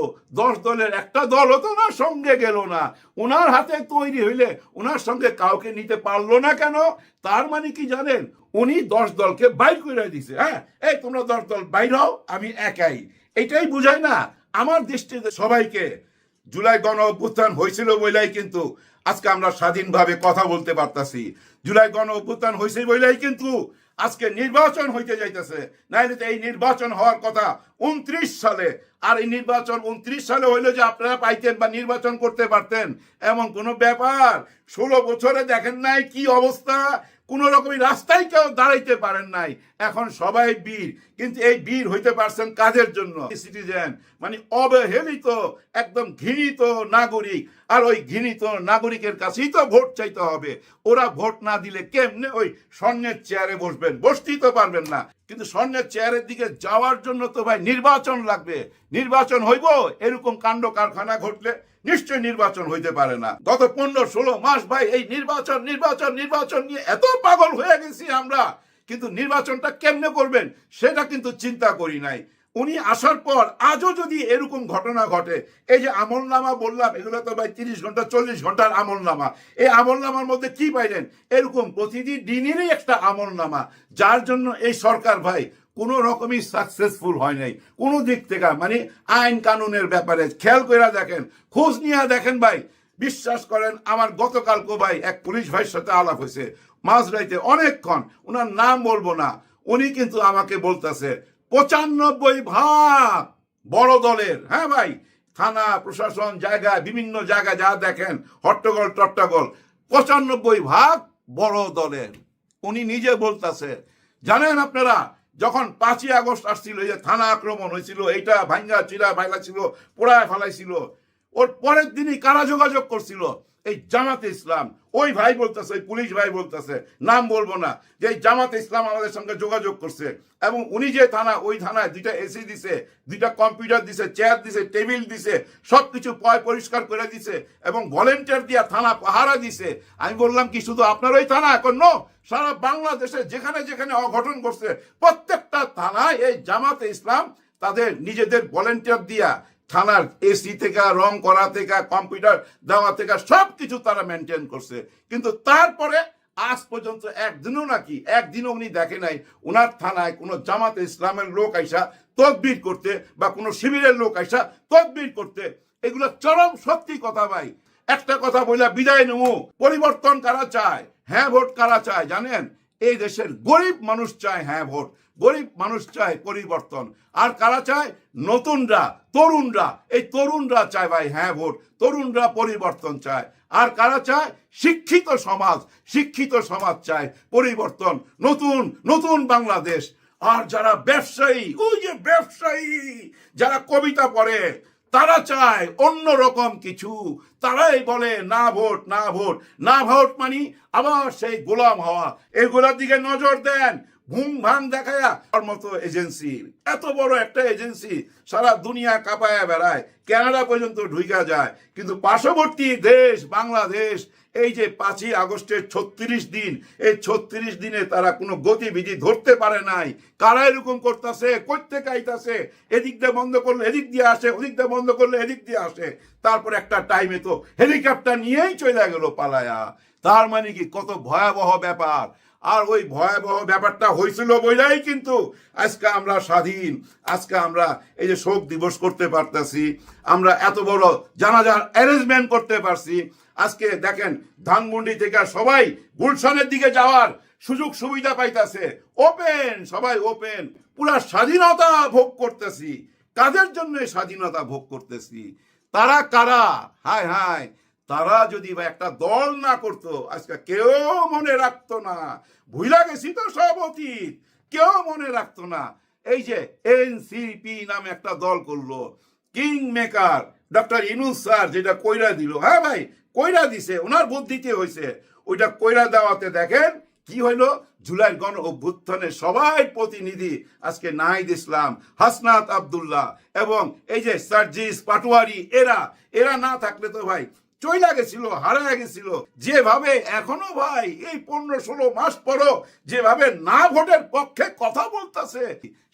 Speaker 2: 10 দলের একটা দল তো না সঙ্গে গেল না। ওনার হাতে তৈরি হইলে ওনার সঙ্গে কাউকে নিতে পারলো না কেন? তার মানে কি জানেন, উনি 10 দলকে বাইর করে দিছে। হ্যাঁ, এই তোমরা 10 দল বাইর হও, আমি একাই। এটাই বুঝায় না আমার দৃষ্টিতে সবাইকে। জুলাই গণ অভ্যুত্থান হয়েছিল বলেই কিন্তু আজকে আমরা স্বাধীনভাবে কথা বলতে পারতাছি। জুলাই গণ অভ্যুত্থান হয়েছে বলেই কিন্তু আজকে নির্বাচন হইতে যাইতেছে। নাইলে তো এই নির্বাচন হওয়ার কথা 29 সালে। আর এই নির্বাচন 29 সালে হইলে যে আপনারা পাইতেন বা নির্বাচন করতে পারতেন এমন কোনো ব্যাপার? 16 বছরে দেখেন নাই কি অবস্থা? কোন রকমের রাস্তায় কেউ দাঁড়াইতে পারেন নাই। এখন সবাই বীর, কিন্তু এই বীর হইতে পারছেন কাজের জন্য? সিটিজেন মানে অবহেলিত, একদম ঘৃণিত নাগরিক। আর ওই ঘৃণিত নাগরিকের কাছেই তো ভোট চাইতে হবে। ওরা ভোট না দিলে কেমনে ওই স্বর্ণের চেয়ারে বসবেন? বসতেই তো পারবেন না। কিন্তু স্বর্ণের চেয়ারের দিকে যাওয়ার জন্য তো ভাই নির্বাচন লাগবে। নির্বাচন হইব, এরকম কাণ্ড কারখানা ঘটলে নিশ্চয় নির্বাচন হইতে পারে না। গত 15-16 মাস ভাই এই নির্বাচন নির্বাচন নির্বাচন নিয়ে এত পাগল হয়ে গেছি আমরা, কিন্তু নির্বাচনটা কেমনে করবেন সেটা কিন্তু চিন্তা করি নাই। উনি আসার পর আজও যদি এরকম ঘটনা ঘটে, এই যে আমলনামা বললাম, এগুলো তো ভাই 30 ঘন্টা 40 ঘন্টার আমলনামা। এই আমলনামার মধ্যে কি পাইলেন? এরকম প্রতিদিনেরই একটা আমলনামা, যার জন্য এই সরকার ভাই কোনো রকমই সাকসেসফুল হয় নাই কোনো দিক থেকে। মানে আইন কানুনের ব্যাপারে খেয়াল করে দেখেন, খোঁজ নিয়ে দেখেন ভাই। বিশ্বাস করেন আমার গতকালকে ভাই এক পুলিশ ভাইয়ের সাথে আলাপ হয়েছে মাঝরাইতে অনেকক্ষণ, ওনার নাম বলবো না। উনি কিন্তু আমাকে বলতেছে 95% বড় দলের, হ্যাঁ ভাই, থানা প্রশাসন জায়গায় বিভিন্ন জায়গায় যা দেখেন হট্টগোল টট্টগোল, 95% বড় দলের। উনি নিজে বলতেছে। জানেন আপনারা যখন 5ই আগস্ট আসছিল, এই যে থানা আক্রমণ হয়েছিল, এইটা ভাঙ্গা চিরা ভাইলা ছিল, পোড়ায় ফেলাইছিল, ওর পরের দিনই কারা যোগাযোগ করছিল? এই জামাতে ইসলাম। ওই ভাই বলতেছে, ওই পুলিশ ভাই বলতেছে, নাম বলবো না, যে এই জামাতে ইসলাম আমাদের সঙ্গে যোগাযোগ করছে। এবং উনি যে থানা, ওই থানায় 2টা এসি দিছে, 2টা কম্পিউটার দিছে, চেয়ার দিছে, টেবিল দিছে, সবকিছু পরিষ্কার করে দিছে এবং ভলেন্টিয়ার দিয়া থানা পাহারা দিছে। আমি বললাম কি শুধু আপনার ওই থানা? এখন নো, সারা বাংলাদেশে যেখানে যেখানে অঘটন করছে প্রত্যেকটা থানায় এই জামাতে ইসলাম তাদের নিজেদের ভলেন্টিয়ার দিয়া থানার এসি থেকে, রং করা থেকে, কম্পিউটার দেওয়া থেকে সবকিছু তারা মেনটেন করছে। কিন্তু তারপরে আজ পর্যন্ত একদিনও উনি দেখে নাই উনার থানায় কোনো জামাতে ইসলামের লোক আইসা তদবির করতে বা কোনো শিবিরের লোক আইসা তদবির করতে। এগুলো চরম সত্যি কথা ভাই। একটা কথা বলে বিদায় নেব, পরিবর্তন কারা চায়? হ্যাঁ ভোট কারা চায় জানেন? এই দেশের গরিব মানুষ চায় হ্যাঁ ভোট, গরিব মানুষ চায় পরিবর্তন। আর কারা চায়? নতুনরা, তরুণরা। এই তরুণরা চায় ভাই হ্যাঁ ভোট, তরুণরা পরিবর্তন চায়। আর কারা চায়? শিক্ষিত সমাজ, শিক্ষিত সমাজ চায় পরিবর্তন, নতুন নতুন বাংলাদেশ। আর যারা ব্যবসায়ী, ওই যে ব্যবসায়ী যারা কবিতা পড়ে, তারা চায় অন্য রকম কিছু। তারাই বলে না ভোট, না ভোট, না ভোট মানে আবার সেই গোলাম হওয়া। এগুলোর দিকে নজর দেন। ঘুম ভাঙ দেখায়া মতো এজেন্সি, এত বড় একটা এজেন্সি সারা দুনিয়া কাঁপায়া বেড়ায়, কানাডা পর্যন্ত ঢুকা যায়। কিন্তু পার্শ্ববর্তী দেশ বাংলাদেশ এই যে 5ই আগস্টের 36 দিন, এই 36 দিনে তারা কোনো গতিবিধি ধরতে পারে নাই। কারা এরকম করতেছে? করতে কাইতাছে, এদিক দিয়ে বন্ধ করলে এদিক দিয়ে আসে, ওদিক দিয়ে বন্ধ করলে এদিক দিয়ে আসে। তারপর একটা টাইমে তো হেলিকপ্টার নিয়েই চলে গেল পালায়া। তার মানে কি কত ভয়াবহ ব্যাপার। আর ওই ভয়াবহ ব্যাপারটা হয়েছিল বইলাই কিন্তু আজকে আমরা স্বাধীন, আজকে আমরা এই যে শোক দিবস করতে পারতেছি, আমরা এত বড় জানাজার অ্যারেঞ্জমেন্ট করতে পারছি। আজকে দেখেন ধানমন্ডি থেকে সবাই গুলশানের দিকে যাওয়ার সুযোগ সুবিধা পাইতেছে, ওপেন, সবাই ওপেন, পুরা স্বাধীনতা ভোগ করতেছি। কাদের জন্য স্বাধীনতা ভোগ করতেছি? তারা কারা? হায় হায়, তারা যদি বা একটা দল না করতো আজকে কেউ মনে রাখতো না। ভুলা গেছি তো সব অতীত, কেউ মনে রাখতো না। এই যে এনসিপি নামে একটা দল করলো, king maker doctor Yunus sir যেটা কইরা দিল, হ্যাঁ ভাই কইরা দিছে, ওনার বুদ্ধিতে হয়েছে। ওইটা কইরা দেওয়াতে দেখেন কি হইলো, জুলাই গণ অভ্যুত্থানের সবাই প্রতিনিধি আজকে নাহিদ ইসলাম, হাসনাত আব্দুল্লাহ এবং এই যে সার্জিস পাটোয়ারি, এরা না থাকলে তো ভাই চইলা গেছিল, হারায় গেছিল। যেভাবে এখনো ভাই এই 15-16 মাস পরও যেভাবে না ভোটের পক্ষে কথা বলতেছে,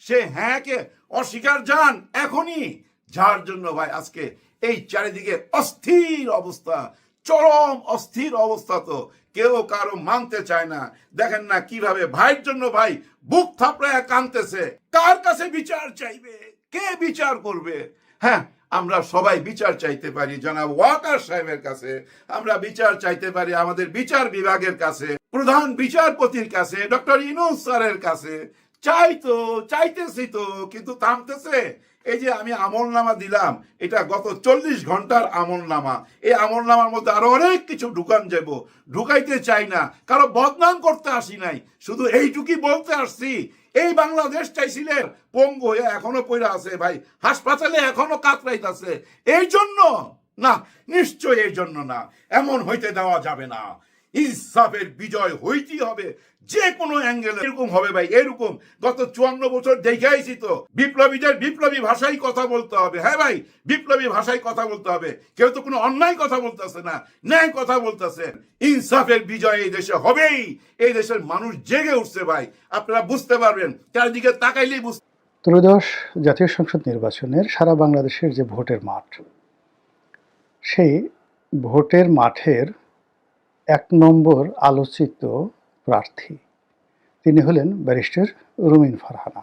Speaker 2: সে হ্যাঁ কে অস্বীকার জান এখনই, যার জন্য ভাই আজকে এই চারিদিকে অস্থির অবস্থা, চরম অস্থির অবস্থা। তো কেউ কারো মানতে চায় না। দেখেন না কিভাবে ভাইয়ের জন্য ভাই বুক থাপড়ায় কাঁদতেছে। কার কাছে বিচার চাইবে? কে বিচার করবে? হ্যাঁ, আমরা সবাই বিচার চাইতে পারি জনাব ওয়াকার সাহেবের কাছে, আমরা বিচার চাইতে পারি আমাদের বিচার বিভাগের কাছে, প্রধান বিচারপতির কাছে, ডক্টর ইউনূস স্যারের কাছে। চাইতেছি তো, কিন্তু থামতেছে। এই যে আমি আমলনামা দিলাম, এটা গত 40 ঘন্টার আমলনামা। এই আমলনামার মধ্যে আরো অনেক কিছু ঢুকাইতে চাই না, কারো বদনাম করতে আসি নাই, শুধু এইটুকুই বলতে আসছি। এই বাংলাদেশ চাইছিলেন, পঙ্গু হয়ে এখনো পইরা আছে ভাই, হাসপাতালে এখনো কাতরাইতেছে। এই জন্য না, নিশ্চয় এই জন্য না, এমন হইতে দেওয়া যাবে না। ইনসাফের বিজয় হইতেই হবে, যে কোনো অ্যাঙ্গেলে। এরকম হবে ভাই, এরকম গত 54 বছর দেখে আইছি তো। বিপ্লবীদের বিপ্লবী ভাষায় কথা বলতে হবে। হ্যাঁ ভাই, বিপ্লবী ভাষায় কথা বলতে হবে। কেউ তো কোনো অন্যায় কথা বলতেছে না, ন্যায় কথা বলতেছে। ইনসাফের বিজয় এই দেশে হবেই। এই দেশের মানুষ জেগে উঠছে ভাই, আপনারা বুঝতে পারবেন, চারিদিকে তাকাইলেই বুঝতে।
Speaker 3: ত্রয়োদশ জাতীয় সংসদ নির্বাচনের সারা বাংলাদেশের যে ভোটের মাঠ, সেই ভোটের মাঠের 1 নম্বর আলোচিত প্রার্থী তিনি হলেন ব্যারিস্টার রুমিন ফারহানা।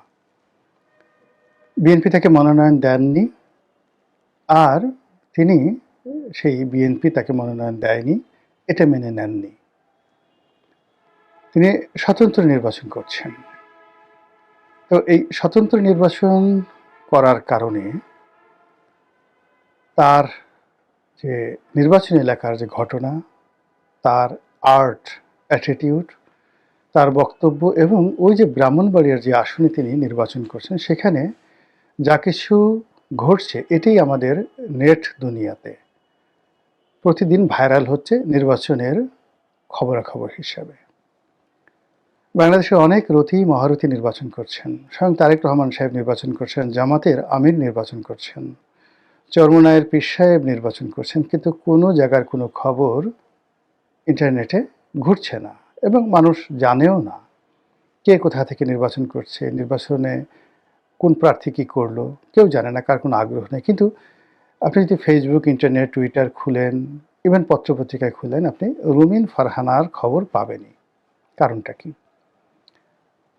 Speaker 3: বিএনপি থেকে মনোনয়ন দেননি, আর তিনি সেই বিএনপি তাকে মনোনয়ন দেয়নি এটা মেনে নেননি। তিনি স্বতন্ত্র নির্বাচন করছেন। তো এই স্বতন্ত্র নির্বাচন করার কারণে তার যে নির্বাচনী এলাকার যে ঘটনা, তার আর্ট অ্যাটিটিউড, তার বক্তব্য এবং ওই যে ব্রাহ্মণবাড়িয়ার যে আসনে তিনি নির্বাচন করছেন, সেখানে যা কিছু ঘটছে এটাই আমাদের নেট দুনিয়াতে প্রতিদিন ভাইরাল হচ্ছে নির্বাচনের খবরাখবর হিসাবে। বাংলাদেশের অনেক রথী মহারথী নির্বাচন করছেন, স্বয়ং তারেক রহমান সাহেব নির্বাচন করছেন, জামাতের আমির নির্বাচন করছেন, চরমনায়ের পীর সাহেব নির্বাচন করছেন, কিন্তু কোনো জায়গার কোনো খবর ইন্টারনেটে ঘুরছে না এবং মানুষ জানেও না কে কোথা থেকে নির্বাচন করছে, নির্বাচনে কোন প্রার্থী কী করলো, কেউ জানে না, কার কোনো আগ্রহ নেই। কিন্তু আপনি যদি ফেসবুক, ইন্টারনেট, টুইটার খুলেন, ইভেন পত্রপত্রিকায় খুলেন, আপনি রুমিন ফারহানার খবর পাবেনই। কারণটা কি?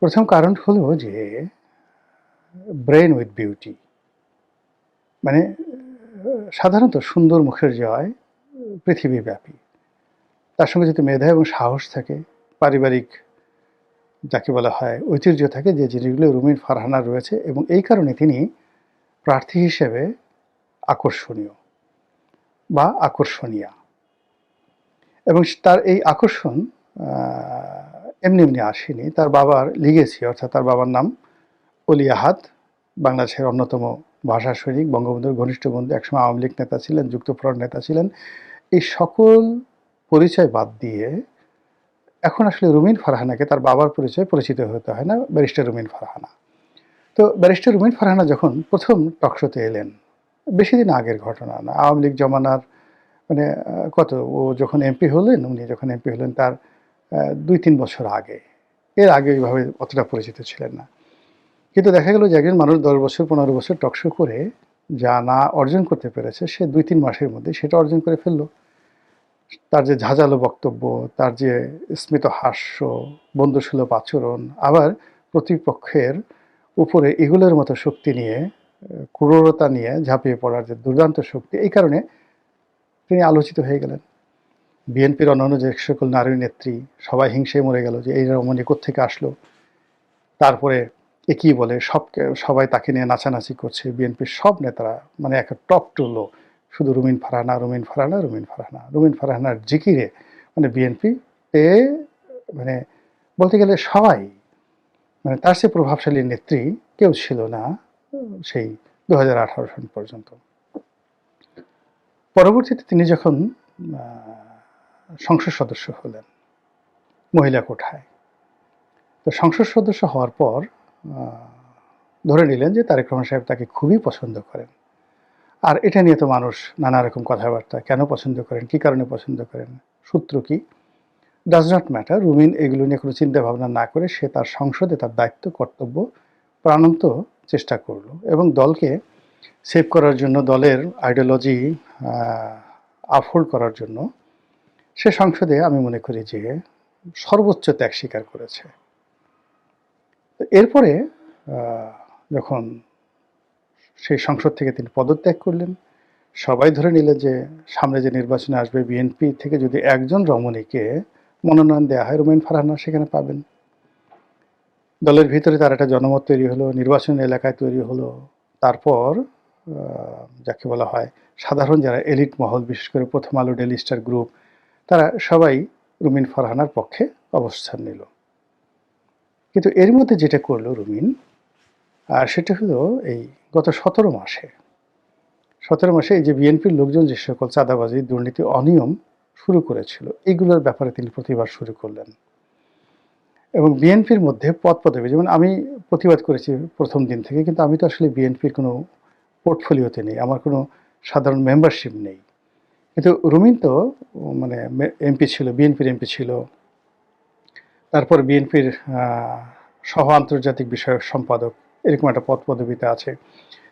Speaker 3: প্রথম কারণ হলো যে ব্রেন উইথ বিউটি, মানে সাধারণত সুন্দর মুখের জয় পৃথিবীব্যাপী। তার সঙ্গে যদি মেধা এবং সাহস থাকে, পারিবারিক যাকে বলা হয় ঐতিহ্য থাকে, যে জিনিসগুলো রুমিন ফারহানার রয়েছে, এবং এই কারণে তিনি প্রার্থী হিসেবে আকর্ষণীয় বা আকর্ষণীয়া। এবং তার এই আকর্ষণ এমনি এমনি আসেনি। তার বাবার লিগেসি, অর্থাৎ তার বাবার নাম অলি আহাদ, বাংলাদেশের অন্যতম ভাষা সৈনিক, বঙ্গবন্ধুর ঘনিষ্ঠ বন্ধু, একসময় আওয়ামী লীগ নেতা ছিলেন, যুক্তফ্রন্ট নেতা ছিলেন। এই সকল পরিচয় বাদ দিয়ে এখন আসলে রুমিন ফারহানাকে তার বাবার পরিচয় পরিচিত হতে হয় না, ব্যারিস্টার রুমিন ফারহানা। তো ব্যারিস্টার রুমিন ফারহানা যখন প্রথম টকশোতে এলেন, বেশি দিন আগের ঘটনা না, আওয়ামী লীগ জমানার, মানে ও যখন এমপি হলেন, উনি যখন এমপি হলেন তার 2-3 বছর আগে, এর আগে এইভাবে অতটা পরিচিত ছিলেন না। কিন্তু দেখা গেল যে একজন মানুষ 10 বছর 15 বছর টকশো করে যা না অর্জন করতে পেরেছে, সে 2-3 মাসের মধ্যে সেটা অর্জন করে ফেললো। তার যে ঝাঁঝালো বক্তব্য, তার যে স্মিত হাস্য, বন্ধুসুলভ আচরণ, আবার প্রতিপক্ষের উপরে ইগলের মতো শক্তি নিয়ে, ক্রূরতা নিয়ে ঝাঁপিয়ে পড়ার যে দুর্দান্ত শক্তি, এই কারণে তিনি আলোচিত হয়ে গেলেন। বিএনপির অন্যান্য যে সকল নারী নেত্রী সবাই হিংসেয় মরে গেল যে এই রমণী কোত্থেকে আসলো। তারপরে এ কী বলে, সবাই তাকে নিয়ে নাচানাচি করছে। বিএনপির সব নেতারা, মানে একটা টপ টু লো, শুধু রুমিন ফারহানা, রুমিন ফারহানা, রুমিন ফারহানা, রুমিন ফারহানার জিকিরে মানে বিএনপি তে, মানে বলতে গেলে সবাই, মানে তার চেয়ে প্রভাবশালী নেত্রী কেউ ছিল না সেই 2018 সন পর্যন্ত। পরবর্তীতে তিনি যখন সংসদ সদস্য হলেন মহিলা কোঠায়, তো সংসদ সদস্য হওয়ার পর ধরে নিলেন যে তারেক রহমান সাহেব তাকে খুবই পছন্দ করেন। আর এটা নিয়ে তো মানুষ নানা রকম কথাবার্তা, কেন পছন্দ করেন, কী কারণে পছন্দ করেন, সূত্র কি, ডাজ নট ম্যাটার। রুমিন এগুলো নিয়ে কোনো চিন্তা ভাবনা না করে সে তার সংসদে তার দায়িত্ব কর্তব্য প্রাণান্ত চেষ্টা করলো এবং দলকে সেভ করার জন্য, দলের আইডিওলজি আপহোল্ড করার জন্য সে সংসদে আমি মনে করি যে সর্বোচ্চ ত্যাগ স্বীকার করেছে। এরপরে যখন সেই সংসদ থেকে তিনি পদত্যাগ করলেন, সবাই ধরে নিলেন যে সামনে যে নির্বাচনে আসবে বিএনপি থেকে যদি একজন রমণীকে মনোনয়ন দেওয়া হয়, রুমিন ফারহানা সেখানে পাবেন। দলের ভিতরে তার একটা জনমত তৈরি হলো, নির্বাচন এলাকায় তৈরি হলো। তারপর যাকে বলা হয় সাধারণ যারা এলিট মহল, বিশেষ করে প্রথম আলো, ডেইলি স্টার গ্রুপ, তারা সবাই রুমিন ফারহানার পক্ষে অবস্থান নিল। কিন্তু এর মধ্যে যেটা করলো রুমিন, আর সেটা হলো এই গত 17 মাসে এই যে বিএনপির লোকজন যে সকল চাঁদাবাজি, দুর্নীতি, অনিয়ম শুরু করেছিল, এইগুলোর ব্যাপারে তিনি প্রতিবাদ শুরু করলেন। এবং বিএনপির মধ্যে পদ পদবি, যেমন আমি প্রতিবাদ করেছি প্রথম দিন থেকে, কিন্তু আমি তো আসলে বিএনপির কোনো পোর্টফোলিওতে নেই, আমার কোনো সাধারণ মেম্বারশিপ নেই। কিন্তু রুমিন তো মানে এমপি ছিল, বিএনপির এমপি ছিল, তারপর বিএনপির সহ আন্তর্জাতিক বিষয়ক সম্পাদক, এরকম একটা পদ পদবিতে আছে।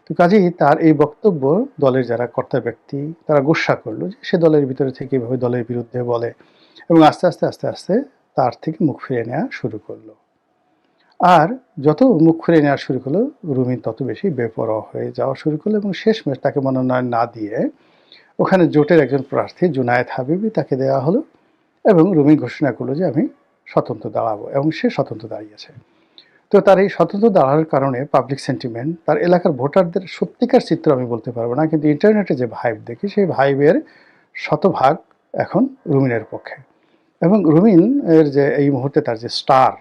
Speaker 3: তো কাজেই তার এই বক্তব্য দলের যারা কর্তা ব্যক্তি তারা গোস্বা করলো যে সে দলের ভিতরে থেকে এভাবে দলের বিরুদ্ধে বলে, এবং আস্তে আস্তে তার থেকে মুখ ফিরিয়ে নেওয়া শুরু করলো। আর যত মুখ ফিরিয়ে নেওয়া শুরু করলো, রুমিন তত বেশি বেপরোয়া হয়ে যাওয়া শুরু করলো এবং শেষমেশ তাকে মনোনয়ন না দিয়ে ওখানে জোটের একজন প্রার্থী জুনায়েদ হাবিবি তাকে দেওয়া হলো এবং রুমিন ঘোষণা করলো যে আমি স্বতন্ত্র দাঁড়াবো, এবং সে স্বতন্ত্র দাঁড়িয়েছে। তো তার এই স্বতন্ত্র দাঁড়ানোর কারণে পাবলিক সেন্টিমেন্ট, তার এলাকার ভোটারদের সত্যিকার চিত্র আমি বলতে পারবো না, কিন্তু ইন্টারনেটে যে ভাইব দেখি সেই ভাইবের শতভাগ এখন রুমিনের পক্ষে। এবং রুমিন এর যে এই মুহূর্তে তার যে স্টার,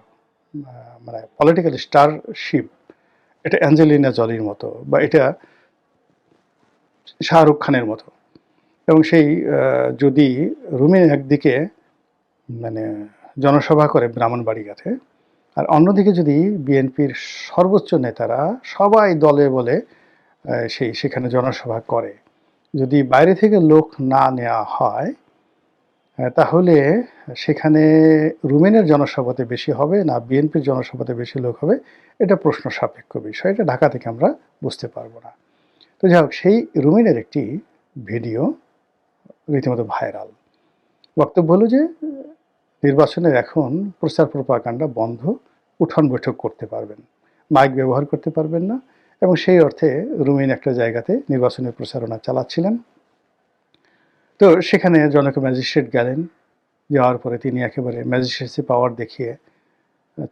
Speaker 3: মানে পলিটিক্যাল স্টারশিপ, এটা অ্যাঞ্জেলিনা জলির মতো বা এটা শাহরুখ খানের মতো। এবং সেই যদি রুমিন একদিকে মানে জনসভা করে ব্রাহ্মণবাড়িয়াতে, আর অন্যদিকে যদি বিএনপির সর্বোচ্চ নেতারা সবাই দলে বলে সেখানে জনসভা করে, যদি বাইরে থেকে লোক না নেওয়া হয়, তাহলে সেখানে রুমিনের জনসভাতে বেশি হবে না বিএনপির জনসভাতে বেশি লোক হবে, এটা প্রশ্ন সাপেক্ষ বিষয়। এটা ঢাকা থেকে আমরা বুঝতে পারবো না। তো যাই হোক, সেই রুমিনের একটি ভিডিও রীতিমতো ভাইরাল। বক্তব্য হলো যে নির্বাচনের এখন প্রচার প্রপাগান্ডা বন্ধ, উঠোন বৈঠক করতে পারবেন, মাইক ব্যবহার করতে পারবেন না। এবং সেই অর্থে রুমিন একটা জায়গাতে নির্বাচনের প্রচারণা চালাচ্ছিলেন। তো সেখানে জনক ম্যাজিস্ট্রেট গেলেন, যাওয়ার পরে তিনি একেবারে ম্যাজিস্ট্রেসি পাওয়ার দেখিয়ে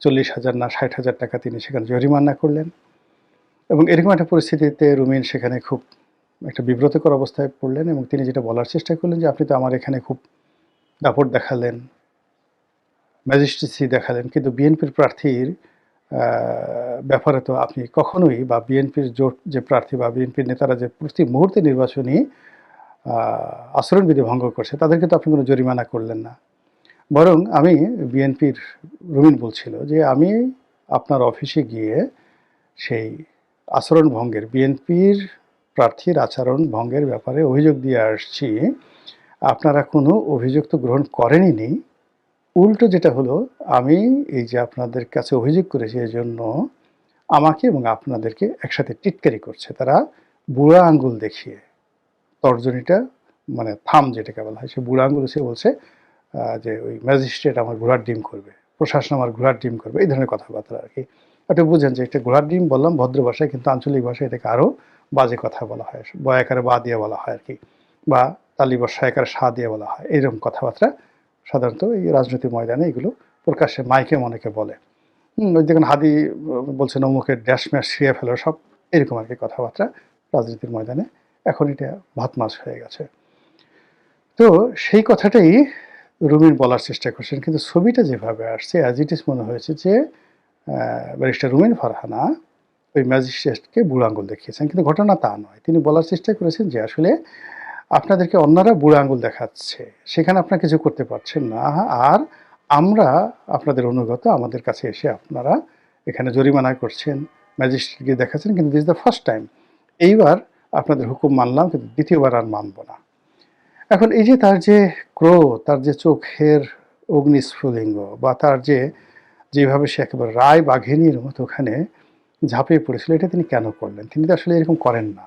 Speaker 3: 40,000 না 60,000 টাকা তিনি সেখানে জরিমানা করলেন। এবং এরকম একটা পরিস্থিতিতে রুমিন সেখানে খুব একটা বিব্রতকর অবস্থায় পড়লেন এবং তিনি যেটা বলার চেষ্টা করলেন যে আপনি তো আমার এখানে খুব দাপট দেখালেন, ম্যাজিস্ট্রেসি দেখালেন, কিন্তু বিএনপির প্রার্থীর ব্যাপারে তো আপনি কখনোই, বা বিএনপির জোট যে প্রার্থী বা বিএনপির নেতারা যে প্রতি মুহূর্তে নির্বাচনী আচরণবিধি ভঙ্গ করছে তাদেরকে তো আপনি কোনো জরিমানা করলেন না। বরং আমি বিএনপির, রুমিন বলছিল যে আমি আপনার অফিসে গিয়ে সেই আচরণ ভঙ্গের, বিএনপির প্রার্থীর আচরণ ভঙ্গের ব্যাপারে অভিযোগ দিয়ে আসছি, আপনারা কোনো অভিযোগ তো গ্রহণ করেনই। উল্টো যেটা হলো, আমি এই যে আপনাদের কাছে অভিযোগ করেছি এই জন্য আমাকে এবং আপনাদেরকে একসাথে টিটকারি করছে, তারা বুড়া আঙ্গুল দেখিয়ে তর্জনীটা মানে থাম যেটাকে বলা হয়, সে বুড়ো আঙুল সে বলছে যে ওই ম্যাজিস্ট্রেট আমার ঘোড়ার ডিম করবে, প্রশাসন আমার ঘোড়ার ডিম করবে, এই ধরনের কথাবার্তা আর কি। আপনি বুঝেন যে একটা ঘোড়ার ডিম বললাম ভদ্র ভাষায়, কিন্তু আঞ্চলিক ভাষায় এটাকে আরও বাজে কথা বলা হয়, বয়াকারে বা দিয়ে বলা হয় আর কি, বা তালিবর সায়কারে সা দিয়ে বলা হয়। এইরকম কথাবার্তা সাধারণত এই রাজনৈতিক ময়দানে এগুলো প্রকাশ্যে মাইকে অনেকে বলে। ওই দেখুন হাদি বলছেন অমুকের ড্যাশ ম্যাশ ছিঁড়ে ফেলো, সব এরকম আর কি কথাবার্তা রাজনীতির ময়দানে এখন এটা ভাত মাছ হয়ে গেছে। তো সেই কথাটাই রুমিন বলার চেষ্টা করছেন, কিন্তু ছবিটা যেভাবে আসছে অ্যাজ ইট ইজ মনে হয়েছে যে ব্যারিস্টার রুমিন ফারহানা ওই ম্যাজিস্ট্রেটকে বুড়ো আঙুল দেখিয়েছেন, কিন্তু ঘটনা তা নয়। তিনি বলার চেষ্টা করেছেন যে আসলে আপনাদেরকে অন্যরা বুড়ো আঙুল দেখাচ্ছে, সেখানে আপনারা কিছু করতে পারছেন না, আর আমরা আপনাদের অনুগত, আমাদের কাছে এসে আপনারা এখানে জরিমানা করছেন, ম্যাজিস্ট্রেটকে দেখাচ্ছেন, কিন্তু দিস দ্য ফার্স্ট টাইম, এইবার আপনাদের হুকুম মানলাম কিন্তু দ্বিতীয়বার আর মানব না। এখন এই যে তার যে ক্রোধ, তার যে চোখের অগ্নিস্ফুলিঙ্গ, বা তার যেভাবে সে একেবারে রায় বাঘিনীর মতো ওখানে ঝাঁপিয়ে পড়েছিল, এটা তিনি কেন করলেন? তিনি তো আসলে এরকম করেন না।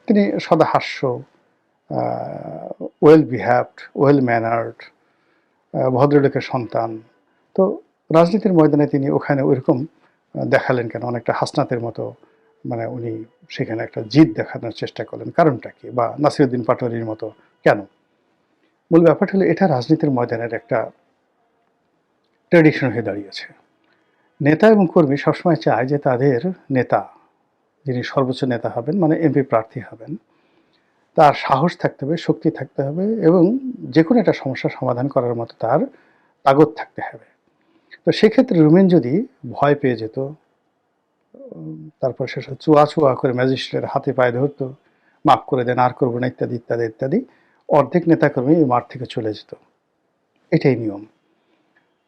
Speaker 3: তিনি সদা হাস্য, ওয়েল বিহেভড, ওয়েল ম্যানার্ড, ভদ্রলোকের সন্তান। তো রাজনীতির ময়দানে তিনি ওখানে ওইরকম দেখালেন কেন? অনেকটা হাসনাতের মতো, মানে উনি সেখানে একটা জিদ দেখানোর চেষ্টা করলেন, কারণটা কি? বা নাসিরুদ্দিন পাটোয়ারির মতো কেন? মূল ব্যাপারটা হলো এটা রাজনীতির ময়দানের একটা ট্র্যাডিশন হয়ে দাঁড়িয়েছে। নেতা এবং কর্মী সবসময় চায় যে তাদের নেতা, যিনি সর্বোচ্চ নেতা হবেন, মানে এমপি প্রার্থী হবেন, তার সাহস থাকতে হবে, শক্তি থাকতে হবে, এবং যে কোনো একটা সমস্যার সমাধান করার মতো তার তাগদ থাকতে হবে। তো সেক্ষেত্রে রুমিন যদি ভয় পেয়ে যেত, তারপর সে চুয়া চুয়া করে ম্যাজিস্ট্রেটের হাতে পায়ে ধরতো, মাফ করে দেন, আর করবো না, ইত্যাদি ইত্যাদি ইত্যাদি, অর্ধেক নেতাকর্মী এই মাঠ থেকে চলে যেত। এটাই নিয়ম।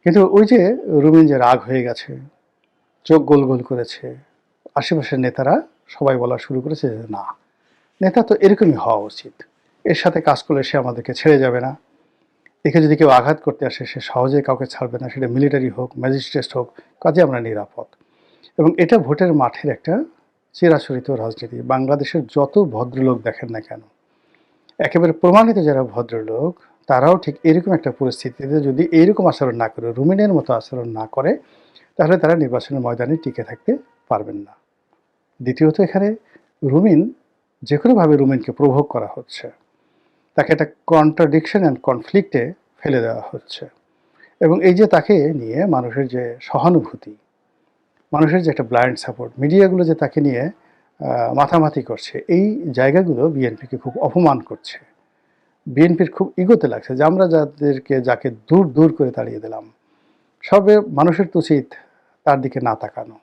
Speaker 3: কিন্তু ওই যে রুমিন যে রাগ হয়ে গেছে, চোখ গোল গোল করেছে, আশেপাশের নেতারা সবাই বলা শুরু করেছে যে না, নেতা তো এরকমই হওয়া উচিত, এর সাথে কাজ করলে সে আমাদেরকে ছেড়ে যাবে না, একে যদি কেউ আঘাত করতে আসে সে সহজে কাউকে ছাড়বে না, সেটা মিলিটারি হোক, ম্যাজিস্ট্রেট হোক, কাজে আমরা নিরাপদ। এবং এটা ভোটের মাঠের একটা চিরাচরিত রাজনীতি। বাংলাদেশের যত ভদ্রলোক দেখেন না কেন, একেবারে প্রমাণিত যারা ভদ্রলোক, তারাও ঠিক এরকম একটা পরিস্থিতিতে যদি এইরকম আচরণ না করে, রুমিনের মতো আচরণ না করে, তাহলে তারা নির্বাচনের ময়দানে টিকে থাকতে পারবেন না। দ্বিতীয়ত, এখানে রুমিন যে কোনোভাবে রুমিনকে প্রভোগ করা হচ্ছে, তাকে একটা কন্ট্রাডিকশন অ্যান্ড কনফ্লিক্টে ফেলে দেওয়া হচ্ছে। এবং এই যে তাকে নিয়ে মানুষের যে সহানুভূতি, মানুষের যে একটা ব্লাইন্ড সাপোর্ট, মিডিয়াগুলো যে তাকে নিয়ে মাথামাতি করছে, এই জায়গাগুলো বিএনপিকে খুব অপমান করছে। বিএনপির খুব ইগোতে লাগছে যে আমরা যাকে দূর দূর করে তাড়িয়ে দিলাম, সবে মানুষের তো উচিত তার দিকে না তাকানো,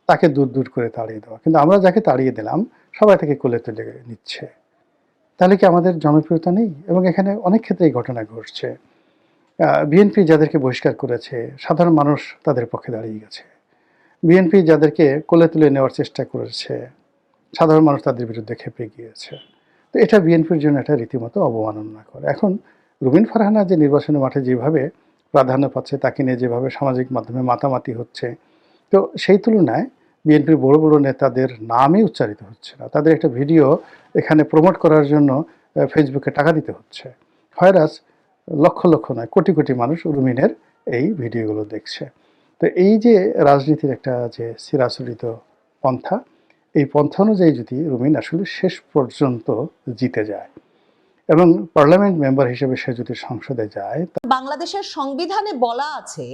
Speaker 3: তাকে দূর দূর করে তাড়িয়ে দেওয়া, কিন্তু আমরা যাকে তাড়িয়ে দিলাম সবাই তাকে কোলে তুলে নিচ্ছে। তাহলে কি আমাদের জনপ্রিয়তা নেই? এবং এখানে অনেক ক্ষেত্রে এই ঘটনা ঘটছে। বিএনপি যাদেরকে বহিষ্কার করেছে, সাধারণ মানুষ তাদের পক্ষে দাঁড়িয়ে গেছে। বিএনপি যাদেরকে কোলে তুলে নেওয়ার চেষ্টা করেছে, সাধারণ মানুষ তাদের বিরুদ্ধে খেপে গিয়েছে। তো এটা বিএনপির জন্য একটা রীতিমতো অবমাননা করে। এখন রুমিন ফারহানা যে নির্বাচনের মাঠে যেভাবে প্রাধান্য পাচ্ছে, তাকে নিয়ে যেভাবে সামাজিক মাধ্যমে মাতামাতি হচ্ছে, তো সেই তুলনায় বিএনপির বড় বড় নেতাদের নামই উচ্চারিত হচ্ছে না। তাদের একটা ভিডিও এখানে প্রমোট করার জন্য ফেসবুকে টাকা দিতে হচ্ছে, হয়রাস লক্ষ লক্ষ নয়, কোটি কোটি মানুষ রুমিনের এই ভিডিওগুলো দেখছে। তো এই যে রাজনীতির একটা যে চিরাচরিত পন্থা, এই পন্থা অনুযায়ী যদি রুমিন আসলে শেষ পর্যন্ত জিতে যায় এবং পার্লামেন্ট মেম্বার হিসেবে সে যদি সংসদে যায়।
Speaker 4: বাংলাদেশের সংবিধানে বলা আছে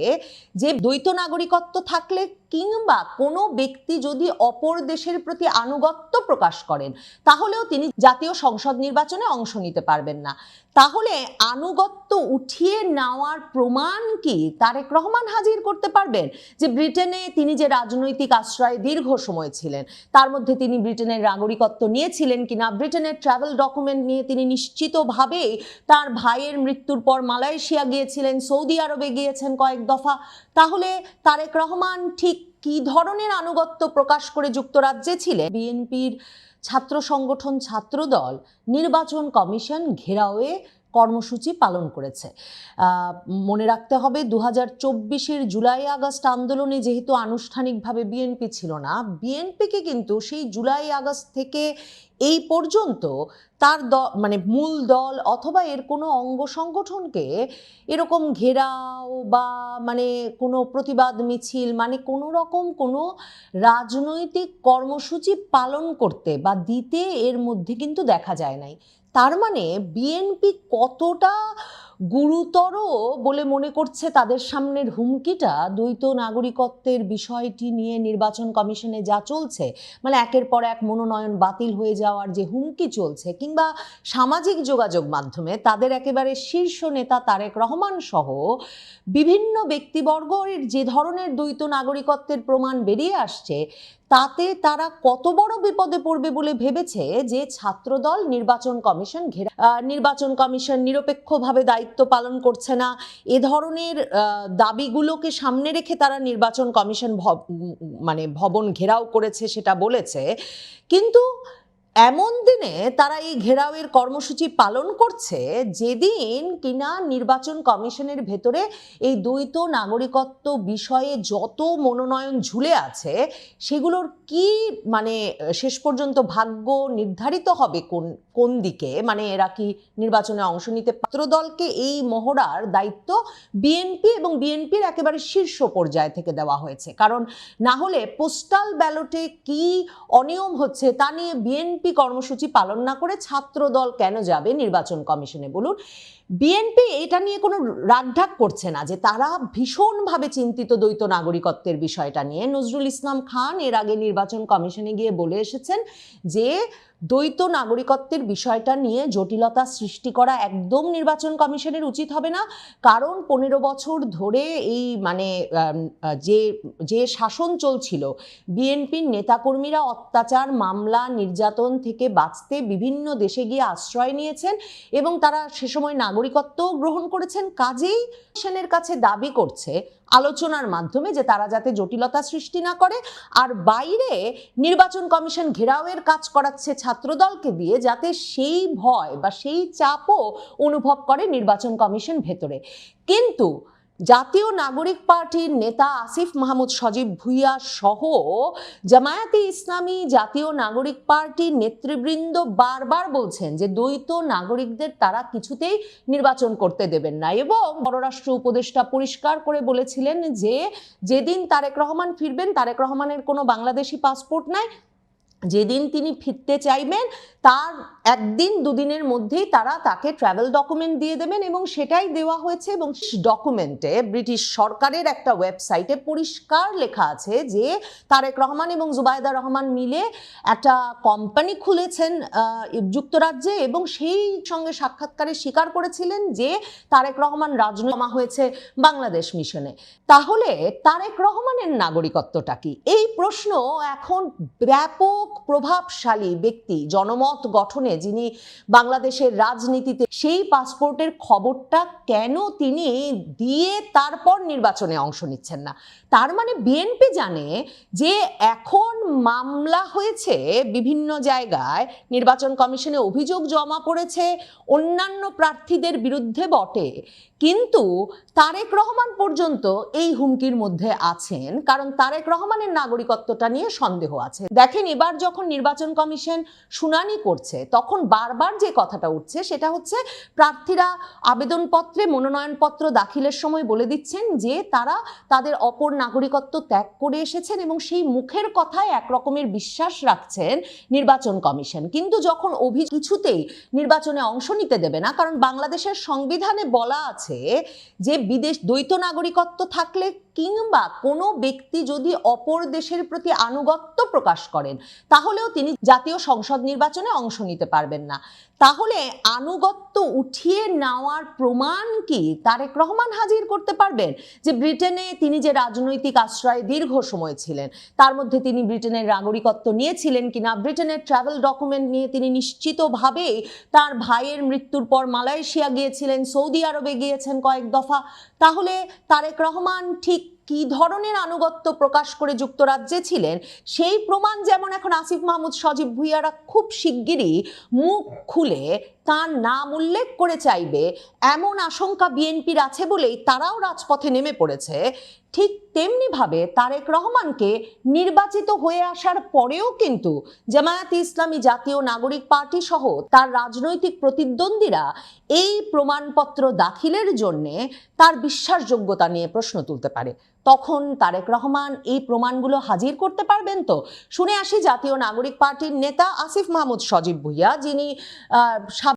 Speaker 4: যে দ্বৈত নাগরিকত্ব থাকলে কিংবা কোনো ব্যক্তি যদি অপর দেশের প্রতি আনুগত্য প্রকাশ করেন, তাহলেও তিনি জাতীয় সংসদ নির্বাচনে অংশ নিতে পারবেন না। তাহলে আনুগত্য উঠিয়ে নেওয়ার প্রমাণ কি তারেক রহমান হাজির করতে পারবেন? যে ব্রিটেনে তিনি যে রাজনৈতিক আশ্রয়ে দীর্ঘ সময় ছিলেন, তার মধ্যে তিনি ব্রিটেনের নাগরিকত্ব নিয়েছিলেন কিনা, ব্রিটেনের ট্রাভেল ডকুমেন্ট নিয়ে তিনি নিশ্চিতভাবে তার ভাইয়ের মৃত্যুর পর মালয়েশিয়া গিয়েছিলেন, সৌদি আরবে গিয়েছেন কয়েক দফা। তাহলে তারেক রহমান ঠিক কি ধরনের আনুগত্য প্রকাশ করে যুক্তরাজ্যে ছিলেন? বিএনপির ছাত্র সংগঠন ছাত্রদল নির্বাচন কমিশন ঘেরাওয়ে কর্মসূচি পালন করেছে। মনে রাখতে হবে 2024-এর জুলাই আগস্ট আন্দোলনে যেহেতু আনুষ্ঠানিকভাবে বিএনপি ছিল না, বিএনপিকে কিন্তু সেই জুলাই আগস্ট থেকে এই পর্যন্ত তার মানে মূল দল অথবা এর কোনো অঙ্গ সংগঠনকে এরকম ঘেরাও বা মানে কোনো প্রতিবাদ মিছিল মানে কোনো রকম কোনো রাজনৈতিক কর্মসূচি পালন করতে বা দিতে এর মধ্যে কিন্তু দেখা যায় নাই। তার মানে বিএনপি কতটা গুরুতর বলে মনে করছে তাদের সামনের হুমকিটা, দ্বৈত নাগরিকত্বের বিষয়টি নিয়ে নির্বাচন কমিশনে যা চলছে, মানে একের পর এক মনোনয়ন বাতিল হয়ে যাওয়ার যে হুমকি চলছে, কিংবা সামাজিক যোগাযোগ মাধ্যমে তাদের একেবারে শীর্ষ নেতা তারেক রহমান সহ বিভিন্ন ব্যক্তিবর্গের যে ধরনের দ্বৈত নাগরিকত্বের প্রমাণ বেরিয়ে আসছে, তাতে তারা কত বড় বিপদে পড়বে বলে ভেবেছে যে ছাত্রদল নির্বাচন কমিশন নির্বাচন কমিশন নিরপেক্ষভাবে দায়িত্ব পালন করছে না, এ ধরনের দাবিগুলোকে সামনে রেখে তারা নির্বাচন কমিশন মানে ভবন ঘেরাও করেছে সেটা বলেছে। কিন্তু এমন দিনে তারা এই ঘেরাওয়ের কর্মসূচি পালন করছে যেদিন কিনা নির্বাচন কমিশনের ভেতরে এই দ্বৈত নাগরিকত্ব বিষয়ে যত মনোনয়ন ঝুলে আছে সেগুলোর কি মানে শেষ পর্যন্ত ভাগ্য নির্ধারিত হবে কোন দিকে, মানে এরা কি নির্বাচনে অংশ নিতে পাত্র দলকে এই মহড়ার দায়িত্ব বিএনপি এবং বিএনপির একেবারে শীর্ষ পর্যায় থেকে দেওয়া হয়েছে। কারণ না হলে পোস্টাল ব্যালটে কি অনিয়ম হচ্ছে তা নিয়ে বিএনপি কর্মসূচি পালন না করে ছাত্র দল কেন যাবে নির্বাচন কমিশনে বলুন? বিএনপি এটা নিয়ে কোনো রাগঢাক করছে না যে তারা ভীষণভাবে চিন্তিত দ্বৈত নাগরিকত্বের বিষয়টা নিয়ে। নজরুল ইসলাম খান এর আগে নির্বাচন কমিশনে গিয়ে বলে এসেছেন যে দ্বৈত নাগরিকত্বের বিষয়টা নিয়ে জটিলতা সৃষ্টি করা একদম নির্বাচন কমিশনের উচিত হবে না, কারণ 15 বছর ধরে এই মানে যে শাসন চলছিল, বিএনপির নেতাকর্মীরা অত্যাচার মামলা নির্যাতন থেকে বাঁচতে বিভিন্ন দেশে গিয়ে আশ্রয় নিয়েছেন এবং তারা সে সময় নাগরিকত্বও গ্রহণ করেছেন। কাজেই কমিশনের কাছে দাবি করছে আলোচনার মাধ্যমে যে তারা যাতে জটিলতা সৃষ্টি না করে, আর বাইরে নির্বাচন কমিশন ঘেরাওয়ের কাজ করাচ্ছে ছাত্রদলকে দিয়ে, যাতে সেই ভয় বা সেই চাপও অনুভব করে নির্বাচন কমিশন ভেতরে। কিন্তু জাতীয় নাগরিক পার্টির নেতা আসিফ মাহমুদ সজীব ভুইয়া সহ জামায়াতে ইসলামী, জাতীয় নাগরিক পার্টির নেতৃবৃন্দ বারবার বলছেন যে দ্বৈত নাগরিকদের তারা কিছুতেই নির্বাচন করতে দেবেন না, এবং পররাষ্ট্র উপদেষ্টা পরিষ্কার করে বলেছিলেন যে যেদিন তারেক রহমান ফিরবেন, তারেক রহমানের কোনো বাংলাদেশি পাসপোর্ট নাই, যেদিন তিনি ফিরতে চাইবেন তার একদিন দুদিনের মধ্যেই তারা তাকে ট্রাভেল ডকুমেন্ট দিয়ে দেবেন, এবং সেটাই দেওয়া হয়েছে। এবং ডকুমেন্টে ব্রিটিশ সরকারের একটা ওয়েবসাইটে পরিষ্কার লেখা আছে যে তারেক রহমান এবং জুবাইদা রহমান মিলে একটা কোম্পানি খুলেছেন যুক্তরাজ্যে, এবং সেই সঙ্গে সাক্ষাৎকারে স্বীকার করেছিলেন যে তারেক রহমান রাজনৈতিক হয়েছে বাংলাদেশ মিশনে। তাহলে তারেক রহমানের নাগরিকত্বটা কি? এই প্রশ্ন এখন ব্যাপক প্রভাবশালী ব্যক্তি, জনমত গঠনে যিনি বাংলাদেশের রাজনীতিতে, সেই পাসপোর্টের খবরটা কেন তিনি দিয়ে তারপর নির্বাচনে অংশ নিচ্ছেন না? তার মানে বিএনপি জানে যে এখন মামলা হয়েছে বিভিন্ন জায়গায়, নির্বাচন কমিশনে অভিযোগ জমা পড়েছে অন্যান্য প্রার্থীদের বিরুদ্ধে বটে, কিন্তু তারেক রহমান পর্যন্ত এই হুমকির মধ্যে আছেন, কারণ তারেক রহমানের নাগরিকত্বটা নিয়ে সন্দেহ আছে। দেখেন, এবার যখন নির্বাচন কমিশন শুনানি করছে তখন বারবার যে কথাটা উঠছে সেটা হচ্ছে প্রার্থীরা আবেদনপত্রে মনোনয়নপত্র দাখিলের সময় বলে দিচ্ছেন যে তারা তাদের অপর নাগরিকত্ব ত্যাগ করে এসেছেন, এবং সেই মুখের কথায় একরকমের বিশ্বাস রাখছেন নির্বাচন কমিশন। কিন্তু যখন কিছুতেই নির্বাচনে অংশ নিতে দেবে না, কারণ বাংলাদেশের সংবিধানে বলা আছে যে বিদেশ দ্বৈত নাগরিকত্ব থাকলে কিংবা কোনো ব্যক্তি যদি অপর দেশের প্রতি আনুগত্য প্রকাশ করেন তাহলেও তিনি জাতীয় সংসদ নির্বাচনে অংশ নিতে পারবেন না। তাহলে আনুগত্য উঠিয়ে নেওয়ার প্রমাণ কি তারেক রহমান হাজির করতে পারবেন? যে ব্রিটেনে তিনি যে রাজনৈতিক আশ্রয়ে দীর্ঘ সময় ছিলেন, তার মধ্যে তিনি ব্রিটেনের নাগরিকত্ব নিয়েছিলেন কিনা, ব্রিটেনের ট্রাভেল ডকুমেন্ট নিয়ে তিনি নিশ্চিতভাবে তার ভাইয়ের মৃত্যুর পর মালয়েশিয়া গিয়েছিলেন, সৌদি আরবে গিয়েছেন কয়েক দফা। তাহলে তারেক রহমান ঠিক কি ধরনের আনুগত্য প্রকাশ করে যুক্তরাজ্যে ছিলেন সেই প্রমাণ যেমন এখন আসিফ মাহমুদ সজীব ভুইয়ারা খুব শিগগিরই মুখ খুলে তার নাম উল্লেখ করে চাইবে এমন আশঙ্কা বিএনপির আছে বলেই তারাও রাজপথে নেমে পড়েছে। ঠিক তেমনিভাবে তারেক রহমানকে নির্বাচিত হয়ে আসার পরেও কিন্তু জামায়াতে ইসলামী জাতীয় নাগরিক পার্টি সহ তার রাজনৈতিক প্রতিদ্বন্দ্বীরা এই প্রমাণপত্র দাখিলের জন্যে তার বিশ্বাসযোগ্যতা নিয়ে প্রশ্ন তুলতে পারে। তখন তারেক রহমান এই প্রমাণগুলো হাজির করতে পারবেন তো? শুনে আসি জাতীয় নাগরিক পার্টির নেতা আসিফ মাহমুদ সজীব ভুইয়া, যিনি